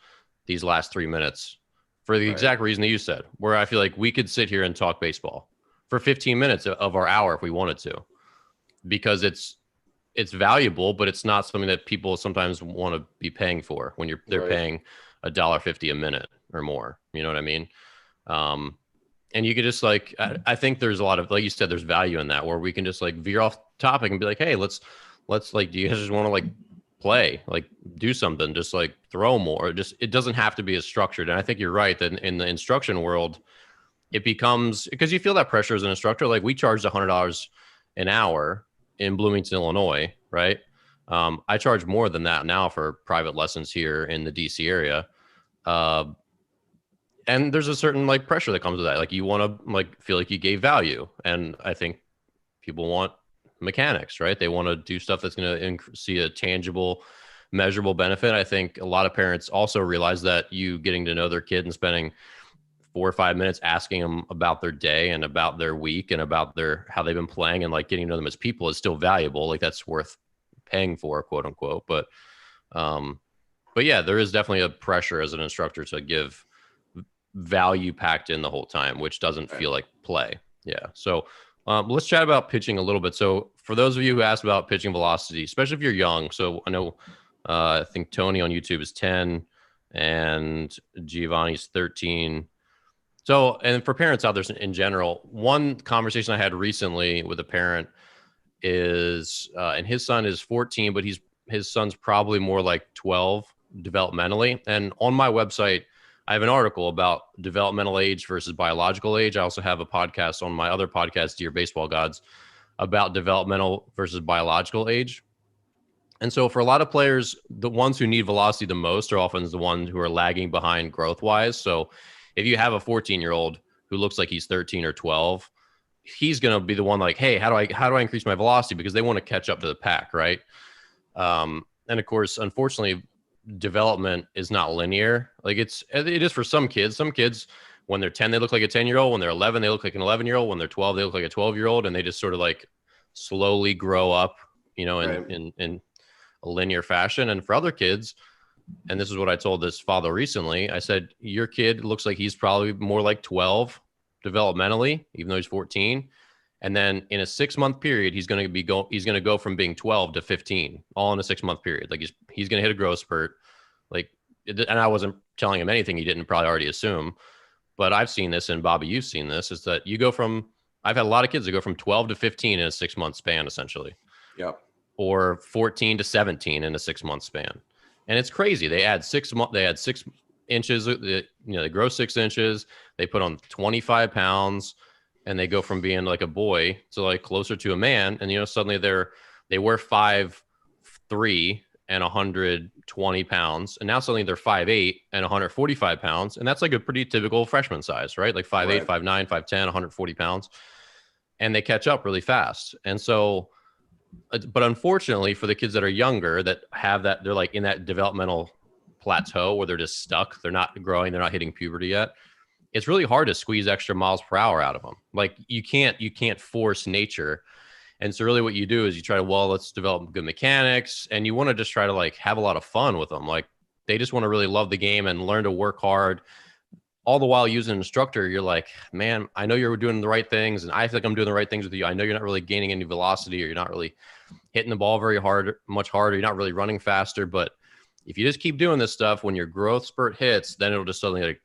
these last 3 minutes for the exact reason that you said, where I feel like we could sit here and talk baseball for 15 minutes of our hour if we wanted to, because it's valuable, but it's not something that people sometimes want to be paying for when they're paying $1.50 a minute or more. You know what I mean? And you could just like, I think there's a lot of, like you said, there's value in that where we can just like veer off topic and be like, hey, let's like, do you guys just want to like play, like do something, just like throw more, it doesn't have to be as structured. And I think you're right that in the instruction world, it becomes, because you feel that pressure as an instructor. Like we charged $100 an hour in Bloomington, Illinois, right? I charge more than that now for private lessons here in the DC area. And there's a certain like pressure that comes with that. Like you want to like feel like you gave value. And I think people want mechanics, right? They want to do stuff that's going to see a tangible, measurable benefit. I think a lot of parents also realize that you getting to know their kid and spending 4 or 5 minutes asking them about their day and about their week and about how they've been playing and like getting to know them as people is still valuable. Like that's worth paying for, quote unquote. But yeah, there is definitely a pressure as an instructor to give value packed in the whole time, which doesn't feel like play. Yeah. So let's chat about pitching a little bit. So for those of you who asked about pitching velocity, especially if you're young, so I know I think Tony on YouTube is 10 and Giovanni's 13. So, and for parents out there in general, one conversation I had recently with a parent is, and his son is 14, but his son's probably more like 12 developmentally. And on my website, I have an article about developmental age versus biological age. I also have a podcast on my other podcast, Dear Baseball Gods, about developmental versus biological age. And so for a lot of players, the ones who need velocity the most are often the ones who are lagging behind growth wise. So if you have a 14-year-old who looks like he's 13 or 12, he's going to be the one like, hey, how do I increase my velocity? Because they want to catch up to the pack, right? And of course, unfortunately, development is not linear. Like it is for some kids. Some kids, when they're 10, they look like a 10-year-old. When they're 11, they look like an 11-year-old. When they're 12, they look like a 12-year-old, and they just sort of like slowly grow up, in a linear fashion. And for other kids, and this is what I told this father recently, I said, your kid looks like he's probably more like 12 developmentally, even though he's 14. And then in a 6-month period, he's going to go from being 12 to 15, all in a 6-month period. Like he's going to hit a growth spurt. Like, and I wasn't telling him anything he didn't probably already assume, but I've seen this, and Bobby, you've seen this, is that I've had a lot of kids that go from 12 to 15 in a 6-month span, essentially. Yep. Or 14 to 17 in a 6-month span. And it's crazy. They add 6 inches, they grow 6 inches, they put on 25 pounds, and they go from being like a boy to like closer to a man. And, suddenly they were 5'3" and 120 pounds. And now suddenly they're 5'8" and 145 pounds. And that's like a pretty typical freshman size, right? Like 5'8", right. 5'9", 5'10", 140 pounds. And they catch up really fast. And so, but unfortunately for the kids that are younger that have that, they're like in that developmental plateau where they're just stuck. They're not growing. They're not hitting puberty yet. It's really hard to squeeze extra miles per hour out of them. Like you can't force nature. And so really what you do is you try to, let's develop good mechanics, and you want to just try to like have a lot of fun with them. Like they just want to really love the game and learn to work hard. All the while using an instructor, you're like, man, I know you're doing the right things, and I feel like I'm doing the right things with you. I know you're not really gaining any velocity, or you're not really hitting the ball much harder. You're not really running faster. But if you just keep doing this stuff, when your growth spurt hits, then it'll just suddenly like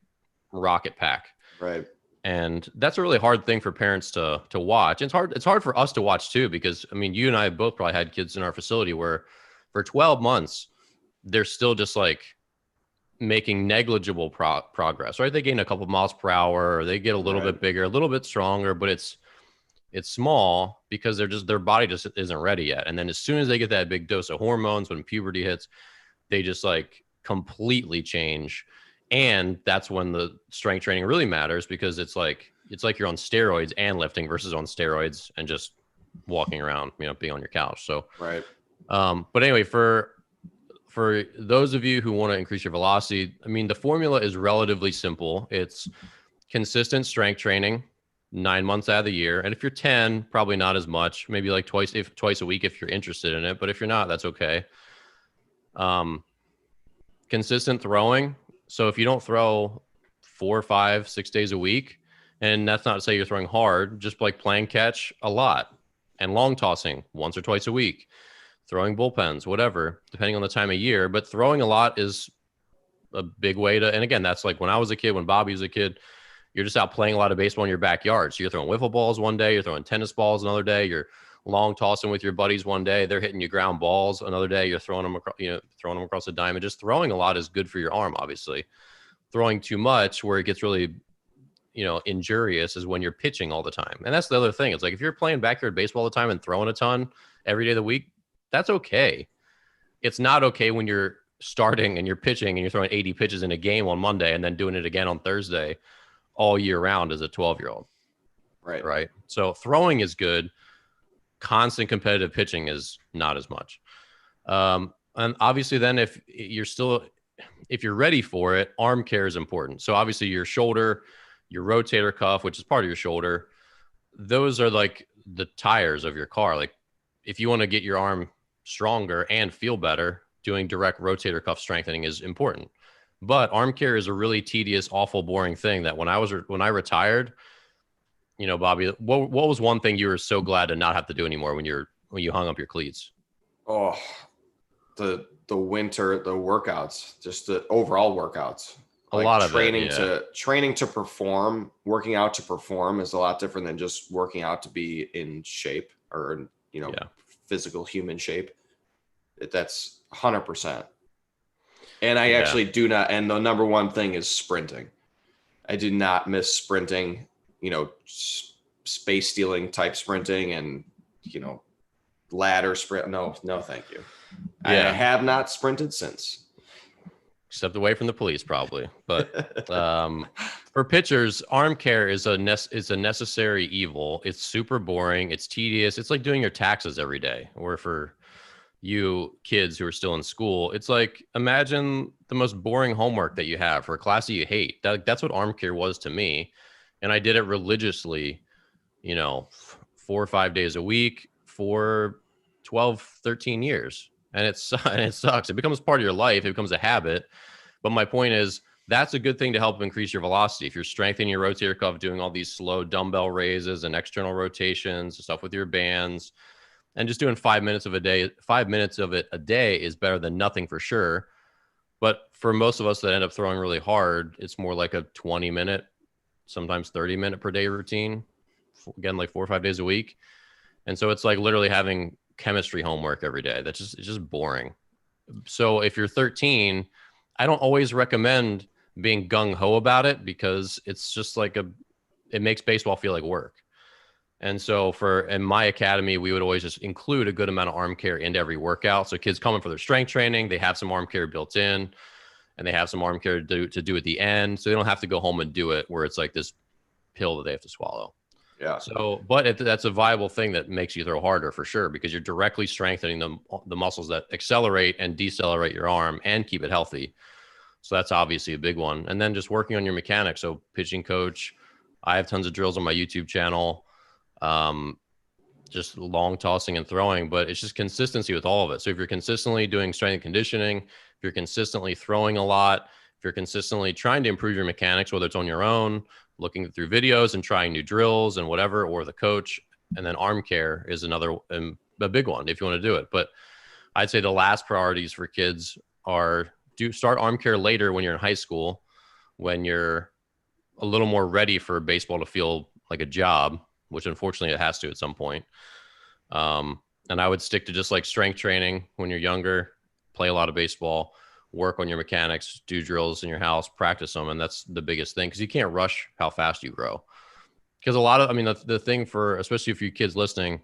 rocket pack. Right. And that's a really hard thing for parents to watch. It's hard for us to watch too, because I mean, you and I both probably had kids in our facility where for 12 months, they're still just like making negligible progress, right? They gain a couple miles per hour, or they get a little bit bigger, a little bit stronger, but it's small because their body just isn't ready yet. And then as soon as they get that big dose of hormones, when puberty hits, they just like completely change. And that's when the strength training really matters, because it's like you're on steroids and lifting versus on steroids and just walking around, being on your couch. So, right. But anyway, for those of you who want to increase your velocity, I mean, the formula is relatively simple. It's consistent strength training 9 months out of the year. And if you're 10, probably not as much, maybe like twice a week if you're interested in it. But if you're not, that's okay. Consistent throwing. So if you don't throw 4, 5, 6 days a week, and that's not to say you're throwing hard, just like playing catch a lot, and long tossing once or twice a week, throwing bullpens, whatever, depending on the time of year. But throwing a lot is a big way to, and again, that's like when I was a kid, when Bobby was a kid, you're just out playing a lot of baseball in your backyard. So you're throwing wiffle balls one day, you're throwing tennis balls another day, you're long tossing with your buddies one day, they're hitting you ground balls another day, you're throwing them across the diamond. Just throwing a lot is good for your arm, obviously. Throwing too much, where it gets really injurious, is when you're pitching all the time. And that's the other thing. It's like if you're playing backyard baseball all the time and throwing a ton every day of the week, that's okay. It's not okay when you're starting and you're pitching and you're throwing 80 pitches in a game on Monday and then doing it again on Thursday all year round as a 12-year-old. Right. So throwing is good. Constant competitive pitching is not as much. And obviously then if you're ready for it, arm care is important. So obviously your shoulder, your rotator cuff, which is part of your shoulder, those are like the tires of your car. Like if you want to get your arm stronger and feel better, doing direct rotator cuff strengthening is important. But arm care is a really tedious, awful, boring thing that when I retired, Bobby, what was one thing you were so glad to not have to do anymore when you hung up your cleats? Oh, the winter, the workouts, just the overall workouts. A lot of training to perform, working out to perform is a lot different than just working out to be in shape or, physical human shape. That's 100%. And I Yeah. actually do not. And the number one thing is sprinting. I do not miss sprinting, space stealing type sprinting and, ladder sprint. No, no, thank you. I Yeah. have not sprinted since. Except away from the police, probably. But for pitchers, arm care is a necessary evil. It's super boring. It's tedious. It's like doing your taxes every day. Or for you kids who are still in school, it's like imagine the most boring homework that you have for a class that you hate. That's what arm care was to me. And I did it religiously, 4 or 5 days a week for 12, 13 years. And it sucks. It becomes part of your life. It becomes a habit. But my point is, that's a good thing to help increase your velocity. If you're strengthening your rotator cuff, doing all these slow dumbbell raises and external rotations, stuff with your bands, and just doing 5 minutes of a day, 5 minutes of it a day is better than nothing for sure. But for most of us that end up throwing really hard, it's more like a 20-minute, sometimes 30-minute per day routine. Again, like 4 or 5 days a week. And so it's like literally having chemistry homework every day. It's just boring. So if you're 13, I don't always recommend being gung-ho about it because it's just like it makes baseball feel like work. And so in my academy, we would always just include a good amount of arm care into every workout. So kids coming for their strength training, they have some arm care built in, and they have some arm care to do at the end. So they don't have to go home and do it where it's like this pill that they have to swallow. Yeah. So, but that's a viable thing that makes you throw harder for sure, because you're directly strengthening the muscles that accelerate and decelerate your arm and keep it healthy. So that's obviously a big one. And then just working on your mechanics. So pitching coach, I have tons of drills on my YouTube channel, just long tossing and throwing, but it's just consistency with all of it. So if you're consistently doing strength and conditioning, if you're consistently throwing a lot, if you're consistently trying to improve your mechanics, whether it's on your own, looking through videos and trying new drills and whatever, or the coach, and then arm care is another, a big one if you want to do it. But I'd say the last priorities for kids are start arm care later when you're in high school, when you're a little more ready for baseball to feel like a job, which unfortunately it has to at some point. And I would stick to just like strength training when you're younger, play a lot of baseball, work on your mechanics, do drills in your house, practice them. And that's the biggest thing, because you can't rush how fast you grow. Because the thing for, especially if you kids listening,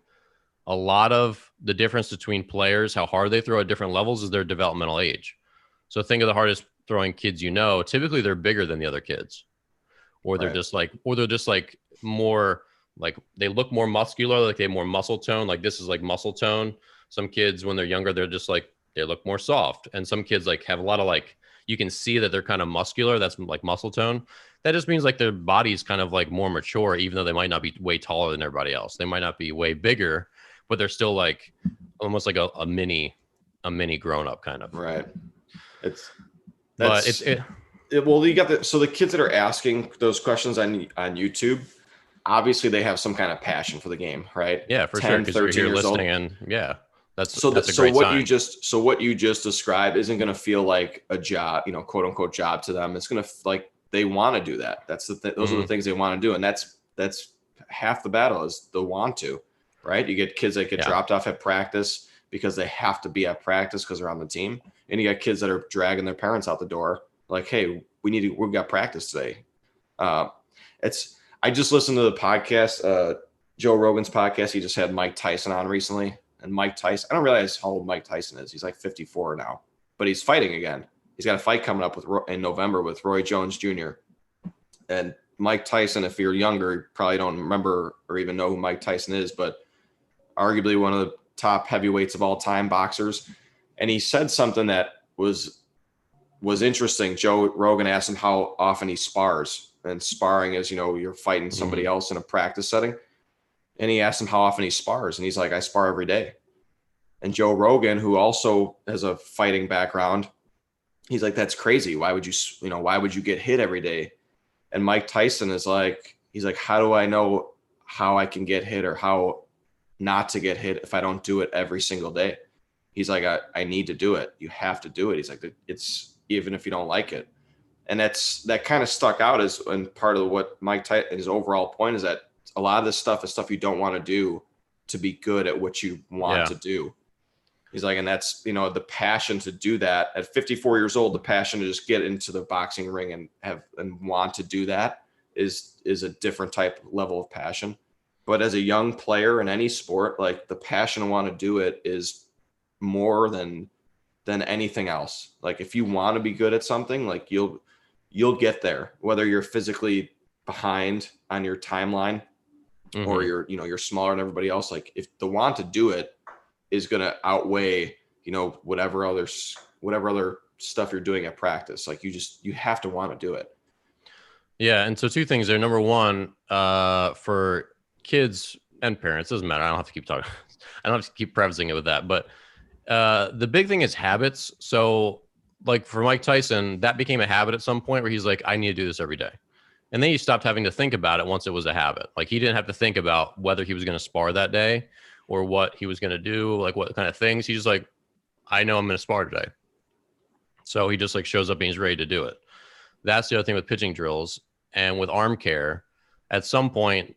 a lot of the difference between players, how hard they throw at different levels, is their developmental age. So think of the hardest throwing kids, typically they're bigger than the other kids, or they're just like more like they look more muscular, like they have more muscle tone. Like this is like muscle tone. Some kids when they're younger, they're just like, they look more soft. And some kids like have a lot of like, you can see that they're kind of muscular. That's like muscle tone. That just means like their body's kind of like more mature, even though they might not be way taller than everybody else. They might not be way bigger, but they're still like almost like a mini grown up kind of. Right. Well, you got so the kids that are asking those questions on YouTube, obviously they have some kind of passion for the game, right? Yeah, for 10, sure. Because you're listening old. And yeah, that's a great sign. What you just described isn't going to feel like a job, quote unquote job to them. It's going to like, they want to do that. That's those are the things they want to do. And that's half the battle is the want to, right? You get kids that get dropped off at practice because they have to be at practice because they're on the team. And you got kids that are dragging their parents out the door. Like, hey, we've got practice today. I just listened to the podcast, Joe Rogan's podcast. He just had Mike Tyson on recently. And Mike Tyson, I don't realize how old Mike Tyson is. He's like 54 now, but he's fighting again. He's got a fight coming up in November with Roy Jones Jr. And Mike Tyson, if you're younger, you probably don't remember or even know who Mike Tyson is, but arguably one of the top heavyweights of all time, boxers. And he said something that was interesting. Joe Rogan asked him how often he spars, and sparring is, you're fighting somebody else in a practice setting. And he asked him how often he spars. And he's like, I spar every day. And Joe Rogan, who also has a fighting background, he's like, that's crazy. Why would you get hit every day? And Mike Tyson is like, he's like, how do I know how I can get hit or how not to get hit if I don't do it every single day? He's like, I need to do it. You have to do it. He's like, it's even if you don't like it. And that kind of stuck out as, and part of what Mike Tyson, his overall point is that a lot of this stuff is stuff you don't want to do to be good at what you want to do. He's like, and that's, the passion to do that at 54 years old, the passion to just get into the boxing ring and want to do that is a different type level of passion. But as a young player in any sport, like the passion to want to do it is more than anything else. Like if you want to be good at something, like you'll get there, whether you're physically behind on your timeline or you're smaller than everybody else. Like if the want to do it is going to outweigh, whatever other stuff you're doing at practice. Like you have to want to do it. Yeah. And so two things there. Number one, for kids and parents, doesn't matter. I don't have to keep talking. I don't have to keep prefacing it with that, but the big thing is habits. So like for Mike Tyson, that became a habit at some point where he's like, I need to do this every day. And then he stopped having to think about it once it was a habit. Like he didn't have to think about whether he was going to spar that day or what he was going to do, like what kind of things. He's like, I know I'm going to spar today. So he just like shows up and he's ready to do it. That's the other thing with pitching drills and with arm care. At some point,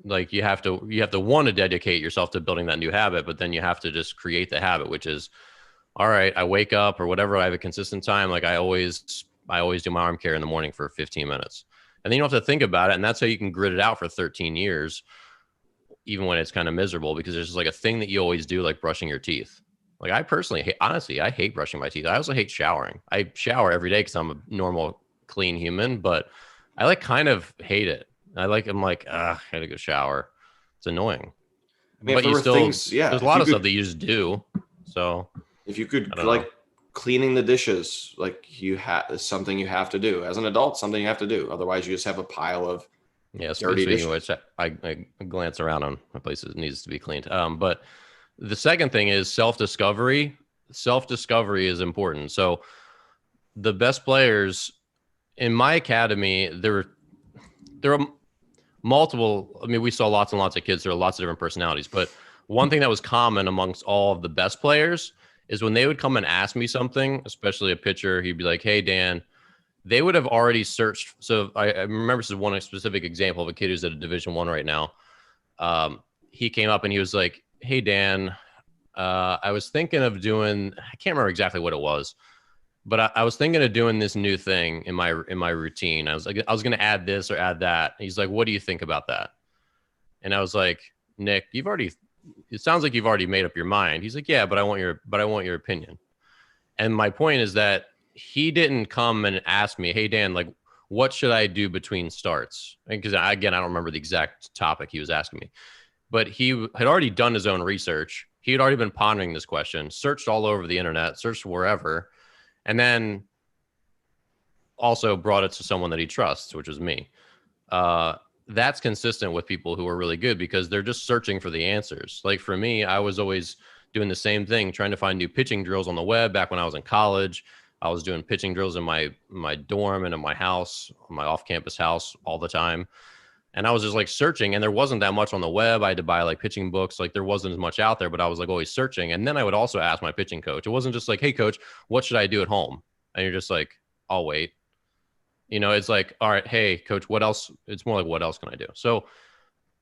like you have to want to dedicate yourself to building that new habit, but then you have to just create the habit, which is, all right, I wake up or whatever, I have a consistent time. Like I always do my arm care in the morning for 15 minutes. And then you don't have to think about it. And that's how you can grit it out for 13 years, even when it's kind of miserable, because there's just like a thing that you always do, like brushing your teeth. Like I personally honestly, I hate brushing my teeth. I also hate showering. I shower every day because I'm a normal, clean human, but I like kind of hate it. I'm like, I gotta go shower. It's annoying. I mean, But you still, there's a lot of stuff that you just do. So if you could like cleaning the dishes, like is something you have to do as an adult, something you have to do. Otherwise you just have a pile of dirty dishes. Which I glance around on my places needs to be cleaned. But the second thing is self-discovery. Self-discovery is important. So the best players in my academy, there are multiple. I mean, we saw lots and lots of kids. There are lots of different personalities. But one thing that was common amongst all of the best players is when they would come and ask me something, especially a pitcher, he'd be like, hey, Dan, they would have already searched. So I remember this is one specific example of a kid who's at a Division I right now. He came up and he was like, hey, Dan, I was thinking of doing, I can't remember exactly what it was, but I was thinking of doing this new thing in my routine. I was like, I was going to add this or add that. He's like, what do you think about that? And I was like, Nick, it sounds like you've already made up your mind. He's like, yeah, but I want your opinion. And my point is that he didn't come and ask me, hey, Dan, like, what should I do between starts? Because again, I don't remember the exact topic he was asking me, but he had already done his own research. He had already been pondering this question, searched all over the internet, searched wherever, and then also brought it to someone that he trusts, which was me. That's consistent with people who are really good because they're just searching for the answers. Like for me, I was always doing the same thing, trying to find new pitching drills on the web. Back when I was in college, I was doing pitching drills in my dorm and in my house, my off-campus house all the time. And I was just like searching, and there wasn't that much on the web. I had to buy like pitching books. Like there wasn't as much out there, but I was like always searching. And then I would also ask my pitching coach. It wasn't just like, hey coach, what should I do at home? And you're just like, I'll wait. It's like, all right, hey coach, what else? It's more like, what else can I do? So,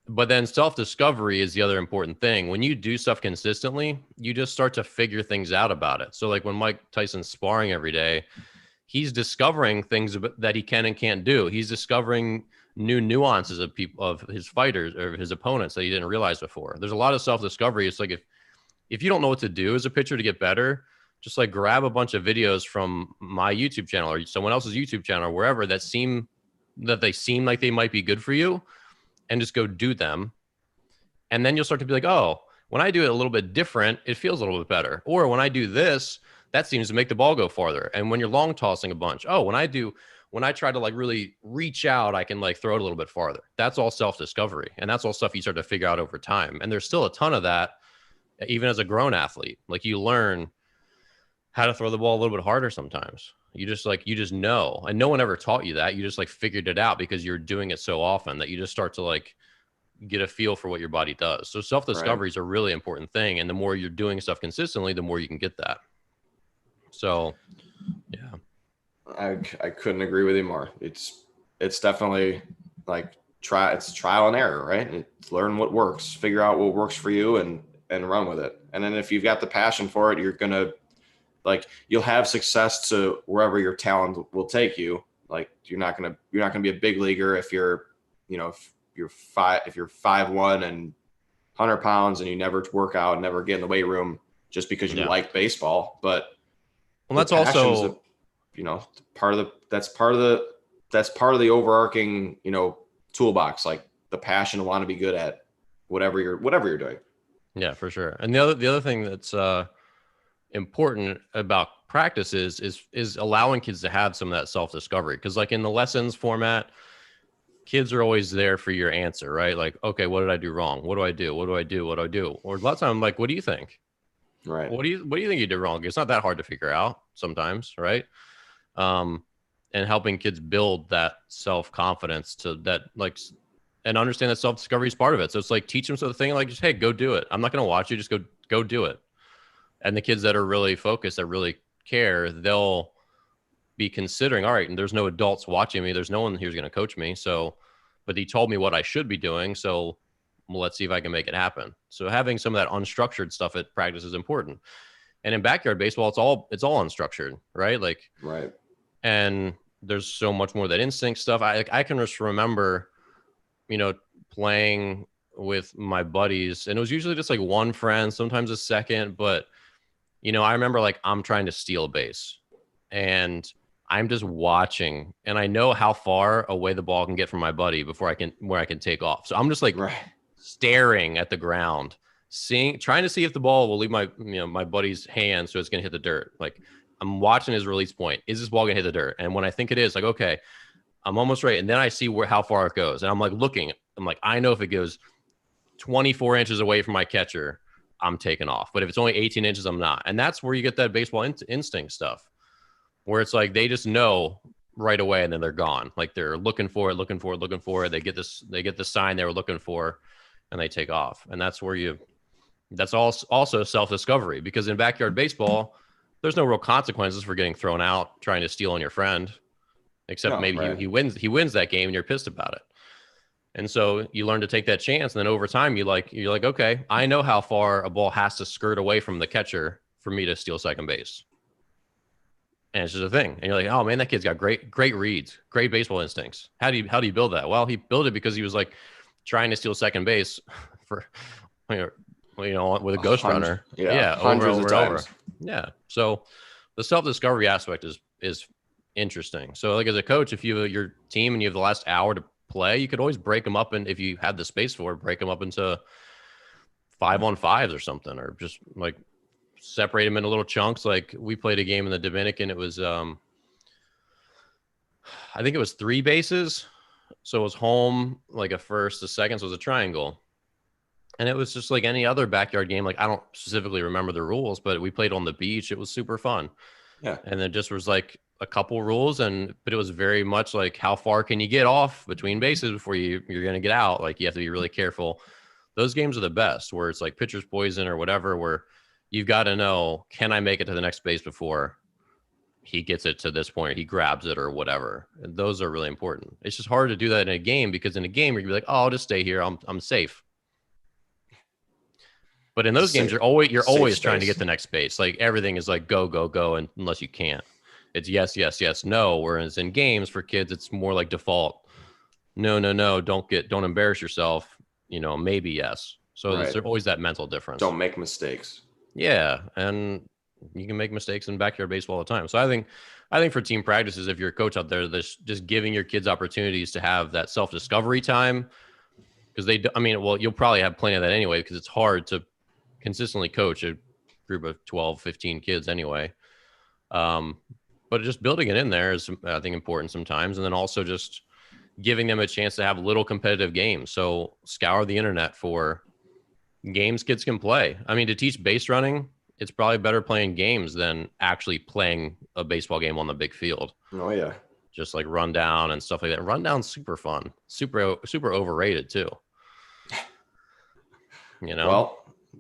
but then self-discovery is the other important thing. When you do stuff consistently, you just start to figure things out about it. So like when Mike Tyson's sparring every day, he's discovering things that he can and can't do. He's discovering new nuances of his fighters or his opponents that he didn't realize before. There's a lot of self-discovery. It's like if you don't know what to do as a pitcher to get better, just like grab a bunch of videos from my YouTube channel or someone else's YouTube channel or wherever that seem like they might be good for you, and just go do them. And then you'll start to be like, oh, when I do it a little bit different, it feels a little bit better. Or when I do this, that seems to make the ball go farther. And when you're long tossing a bunch, oh, when I try to like really reach out, I can like throw it a little bit farther. That's all self-discovery. And that's all stuff you start to figure out over time. And there's still a ton of that, even as a grown athlete. Like you learn how to throw the ball a little bit harder sometimes. You just know. And no one ever taught you that. You just like figured it out because you're doing it so often that you just start to like get a feel for what your body does. So self-discovery is a really important thing. And the more you're doing stuff consistently, the more you can get that. So, yeah. I couldn't agree with you more. It's definitely like it's trial and error, right? It's learn what works, figure out what works for you, and and run with it. And then if you've got the passion for it, you're going to you'll have success to wherever your talent will take you. Like you're not going to be a big leaguer if you're, if you're 5'1" and 100 pounds and you never work out, never get in the weight room just because you like baseball. But that's also, that's part of the overarching, toolbox, like the passion to want to be good at whatever you're doing. Yeah, for sure. And the other thing that's important about practice is allowing kids to have some of that self-discovery. Because like in the lessons format, kids are always there for your answer, right? Like, okay, what did I do wrong? What do I do? What do I do? What do I do? Or a lot of times I'm like, what do you think? Right. What do you think you did wrong? It's not that hard to figure out sometimes, right? And helping kids build that self-confidence to that, like, and understand that self-discovery is part of it. So it's like teach them something like, just, hey, go do it. I'm not going to watch you. Just go do it. And the kids that are really focused, that really care, they'll be considering, all right, and there's no adults watching me. There's no one who's going to coach me. So, but he told me what I should be doing. So let's see if I can make it happen. So having some of that unstructured stuff at practice is important. And in backyard baseball, it's all unstructured, right? Like, right. And there's so much more of that instinct stuff. I can just remember, playing with my buddies, and it was usually just like one friend, sometimes a second, but I remember like I'm trying to steal a base and I'm just watching and I know how far away the ball can get from my buddy where I can take off. So I'm just like staring at the ground, trying to see if the ball will leave my buddy's hand. So it's going to hit the dirt. Like I'm watching his release point. Is this ball going to hit the dirt? And when I think it is, like, okay, I'm almost right. And then I see how far it goes. And I'm like looking, I'm like, I know if it goes 24 inches away from my catcher, I'm taking off. But if it's only 18 inches, I'm not. And that's where you get that baseball instinct stuff, where it's like they just know right away and then they're gone. Like they're looking for it. They get the sign they were looking for and they take off. And that's where that's also self-discovery, because in backyard baseball, there's no real consequences for getting thrown out trying to steal on your friend, except he wins that game and you're pissed about it. And so you learn to take that chance. And then over time, you're like, okay, I know how far a ball has to skirt away from the catcher for me to steal second base. And it's just a thing. And you're like, oh man, that kid's got great reads, great baseball instincts. How do you build that? Well, he built it because he was like trying to steal second base for, with a ghost runner. Yeah. Hundreds of times. Yeah. So the self-discovery aspect is interesting. So like as a coach, if you have your team and you have the last hour to play, you could always break them up, and if you had the space for it, break them up into 5-on-5s or something, or just like separate them into little chunks. Like we played a game in the Dominican. It was I think it was 3 bases, so it was home, like a first, a second, so it was a triangle. And it was just like any other backyard game. Like I don't specifically remember the rules, but we played on the beach. It was super fun. Yeah. And it just was like a couple rules, but it was very much like how far can you get off between bases before you're going to get out. Like you have to be really careful. Those games are the best, where it's like pitcher's poison or whatever, where you've got to know, can I make it to the next base before he gets it to this point, he grabs it or whatever. And those are really important. It's just hard to do that in a game, because in a game you're gonna be like, oh, I'll just stay here. I'm safe. But in those games, you're always trying to get the next base. Like everything is like go, go, go, and unless you can't. It's yes, yes, yes, no. Whereas in games for kids, it's more like default. No, no, no. Don't embarrass yourself. Maybe yes. So there's always that mental difference. Don't make mistakes. Yeah, and you can make mistakes in backyard baseball all the time. So I think for team practices, if you're a coach out there, there's just giving your kids opportunities to have that self-discovery time, because you'll probably have plenty of that anyway, because it's hard to consistently coach a group of 12, 15 kids anyway. But just building it in there is, I think, important sometimes. And then also just giving them a chance to have little competitive games. So scour the internet for games kids can play. I mean, to teach base running, it's probably better playing games than actually playing a baseball game on the big field. Oh yeah. Just like rundown and stuff like that. Rundown's super fun, super overrated too. Well,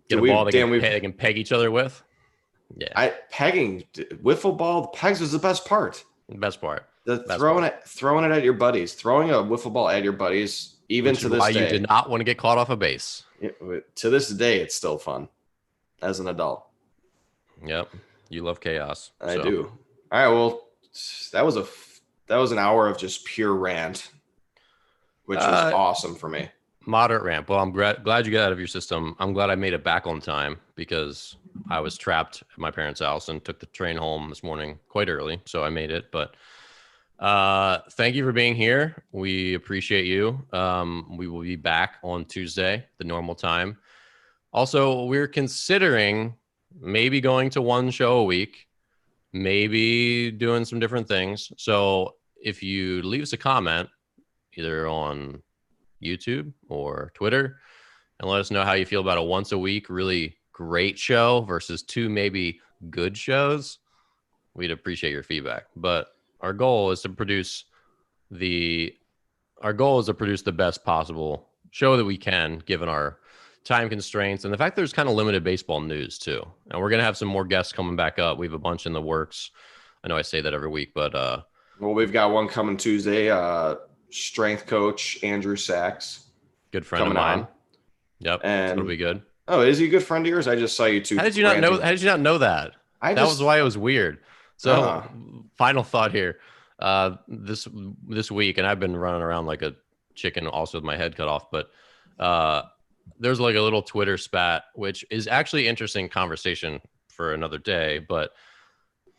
get a ball they can peg each other with. Yeah. Pegging wiffle ball, the pegs was the best part. Throwing it at your buddies, throwing a wiffle ball at your buddies, even to this day. You did not want to get caught off a base. To this day, it's still fun. as an adult. Yep. You love chaos. I do. All right. Well, that was an hour of just pure rant, which was awesome for me. Moderate rant. Well, I'm glad you got out of your system. I'm glad I made it back on time because I was trapped at my parents' house and took the train home this morning quite early. So I made it. But thank you for being here. We appreciate you. We will be back on Tuesday, the normal time. Also, we're considering maybe going to one show a week, maybe doing some different things. So if you leave us a comment, either on YouTube or Twitter, and let us know how you feel about a once a week really great show versus two maybe good shows, we'd appreciate your feedback. But our goal is to produce the best possible show that we can, given our time constraints and the fact there's kind of limited baseball news too. And we're going to have some more guests coming back up. We have a bunch in the works. I know I say that every week, but well, we've got one coming Tuesday. Strength coach Andrew Sachs, good friend of mine. On. Yep, and it'll be good. Oh, is he a good friend of yours? I just saw you two. How did you not know that? That was why it was weird. So, final thought here. This week, and I've been running around like a chicken, also with my head cut off. But there's like a little Twitter spat, which is actually interesting conversation for another day. But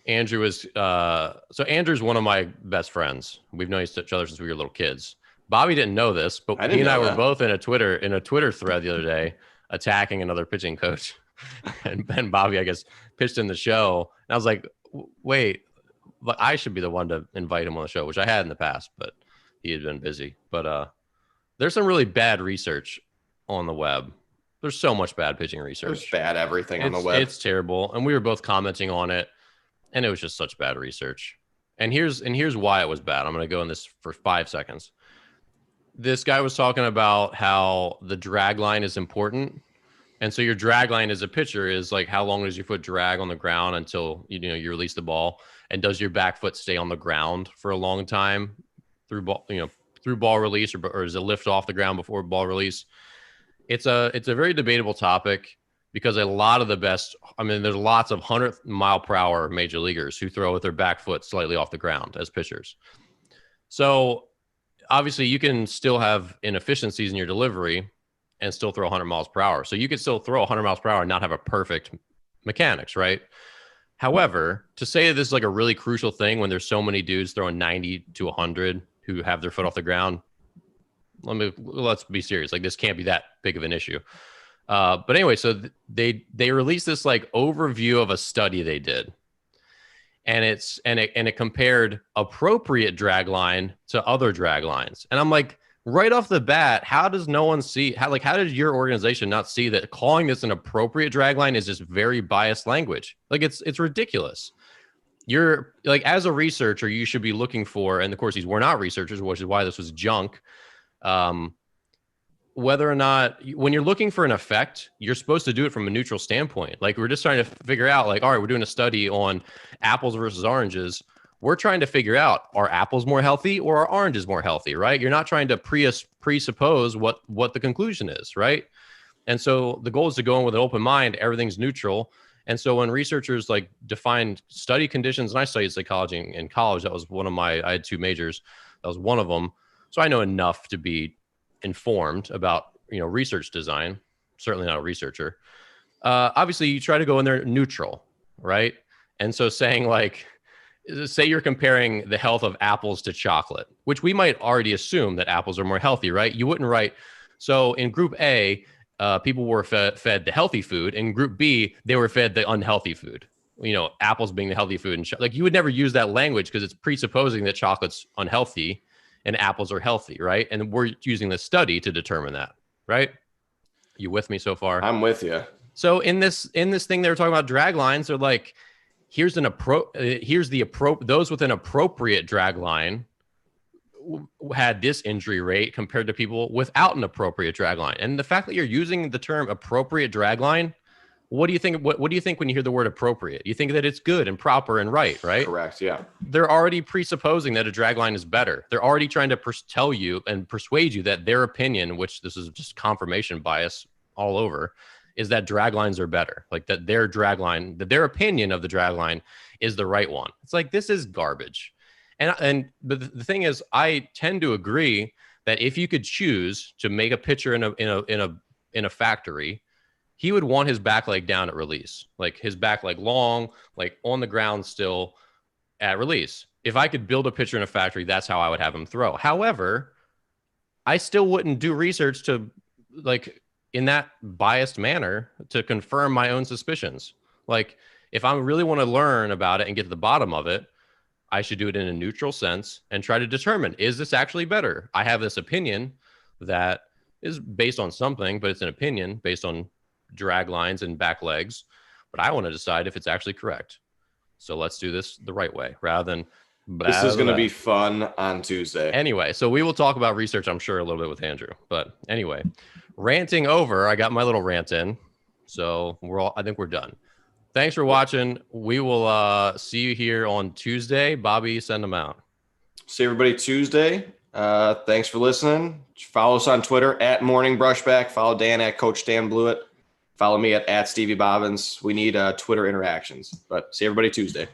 Andrew is Andrew's one of my best friends. We've known each other since we were little kids. Bobby didn't know this, but he and I were both in a Twitter thread the other day attacking another pitching coach. and Bobby, I guess, pitched in the show. And I was like, wait, but I should be the one to invite him on the show, which I had in the past, but he had been busy. But there's some really bad research on the web. There's so much bad pitching research. There's bad everything on the web. It's terrible. And we were both commenting on it, and it was just such bad research. And here's why it was bad. I'm going to go in this for 5 seconds. This guy was talking about how the drag line is important. And so your drag line as a pitcher is like, how long does your foot drag on the ground until you release the ball? And does your back foot stay on the ground for a long time through ball release, or is it lift off the ground before ball release? It's a very debatable topic because a lot of the best, there's lots of 100-mile-per-hour major leaguers who throw with their back foot slightly off the ground as pitchers. So obviously you can still have inefficiencies in your delivery and still throw 100 miles per hour. So you could still throw 100 miles per hour and not have a perfect mechanics, right? However, to say that this is like a really crucial thing when there's so many dudes throwing 90 to 100 who have their foot off the ground, let's be serious. Like, this can't be that big of an issue. But anyway, so they released this like overview of a study they did, and it compared appropriate drag line to other drag lines. And I'm like, right off the bat, how does no one see how did your organization not see that calling this an appropriate drag line is just very biased language? Like, it's ridiculous. You're like, as a researcher, you should be looking for, and of course we're not researchers, which is why this was junk. Whether or not, when you're looking for an effect, you're supposed to do it from a neutral standpoint. Like, we're just trying to figure out, like, all right, we're doing a study on apples versus oranges. We're trying to figure out, are apples more healthy or are oranges more healthy, right? You're not trying to presuppose what the conclusion is, right? And so the goal is to go in with an open mind. Everything's neutral. And so when researchers like define study conditions, and I studied psychology in college, that was I had 2 majors. That was one of them. So I know enough to be informed about, research design. Certainly not a researcher. Obviously you try to go in there neutral, right? And so saying like, say you're comparing the health of apples to chocolate, which we might already assume that apples are more healthy, right? You wouldn't write. So in group A, people were fed the healthy food. In group B, they were fed the unhealthy food. Apples being the healthy food, and like, you would never use that language because it's presupposing that chocolate's unhealthy and apples are healthy, right? And we're using the study to determine that, right? You with me so far? I'm with you. So in this thing, they were talking about drag lines. They're like, those with an appropriate drag line had this injury rate compared to people without an appropriate drag line. And the fact that you're using the term appropriate drag line, what do you think? What do you think when you hear the word appropriate? You think that it's good and proper and right? Correct. Yeah. They're already presupposing that a drag line is better. They're already trying to tell you and persuade you that their opinion, which this is just confirmation bias all over, is that drag lines are better. Like that their drag line, that their opinion of the drag line is the right one. It's like, this is garbage. But the thing is, I tend to agree that if you could choose to make a pitcher in a factory, he would want his back leg down at release, like his back leg long, like on the ground still at release. If I could build a pitcher in a factory, that's how I would have him throw. However, I still wouldn't do research to, like, in that biased manner to confirm my own suspicions. Like, if I really want to learn about it and get to the bottom of it, I should do it in a neutral sense and try to determine, is this actually better? I have this opinion that is based on something, but it's an opinion based on drag lines and back legs, but I want to decide if it's actually correct. So let's do this the right way rather than this is going to be fun on Tuesday. Anyway, so we will talk about research, I'm sure, a little bit with Andrew. But anyway, ranting over. I got my little rant in. So I think we're done. Thanks for watching. We will see you here on Tuesday. Bobby, send them out. See everybody Tuesday. Thanks for listening. Follow us on Twitter at Morning Brushback. Follow Dan at Coach Dan Blewett. Follow me at Stevie Bobbins. We need Twitter interactions. But see everybody Tuesday.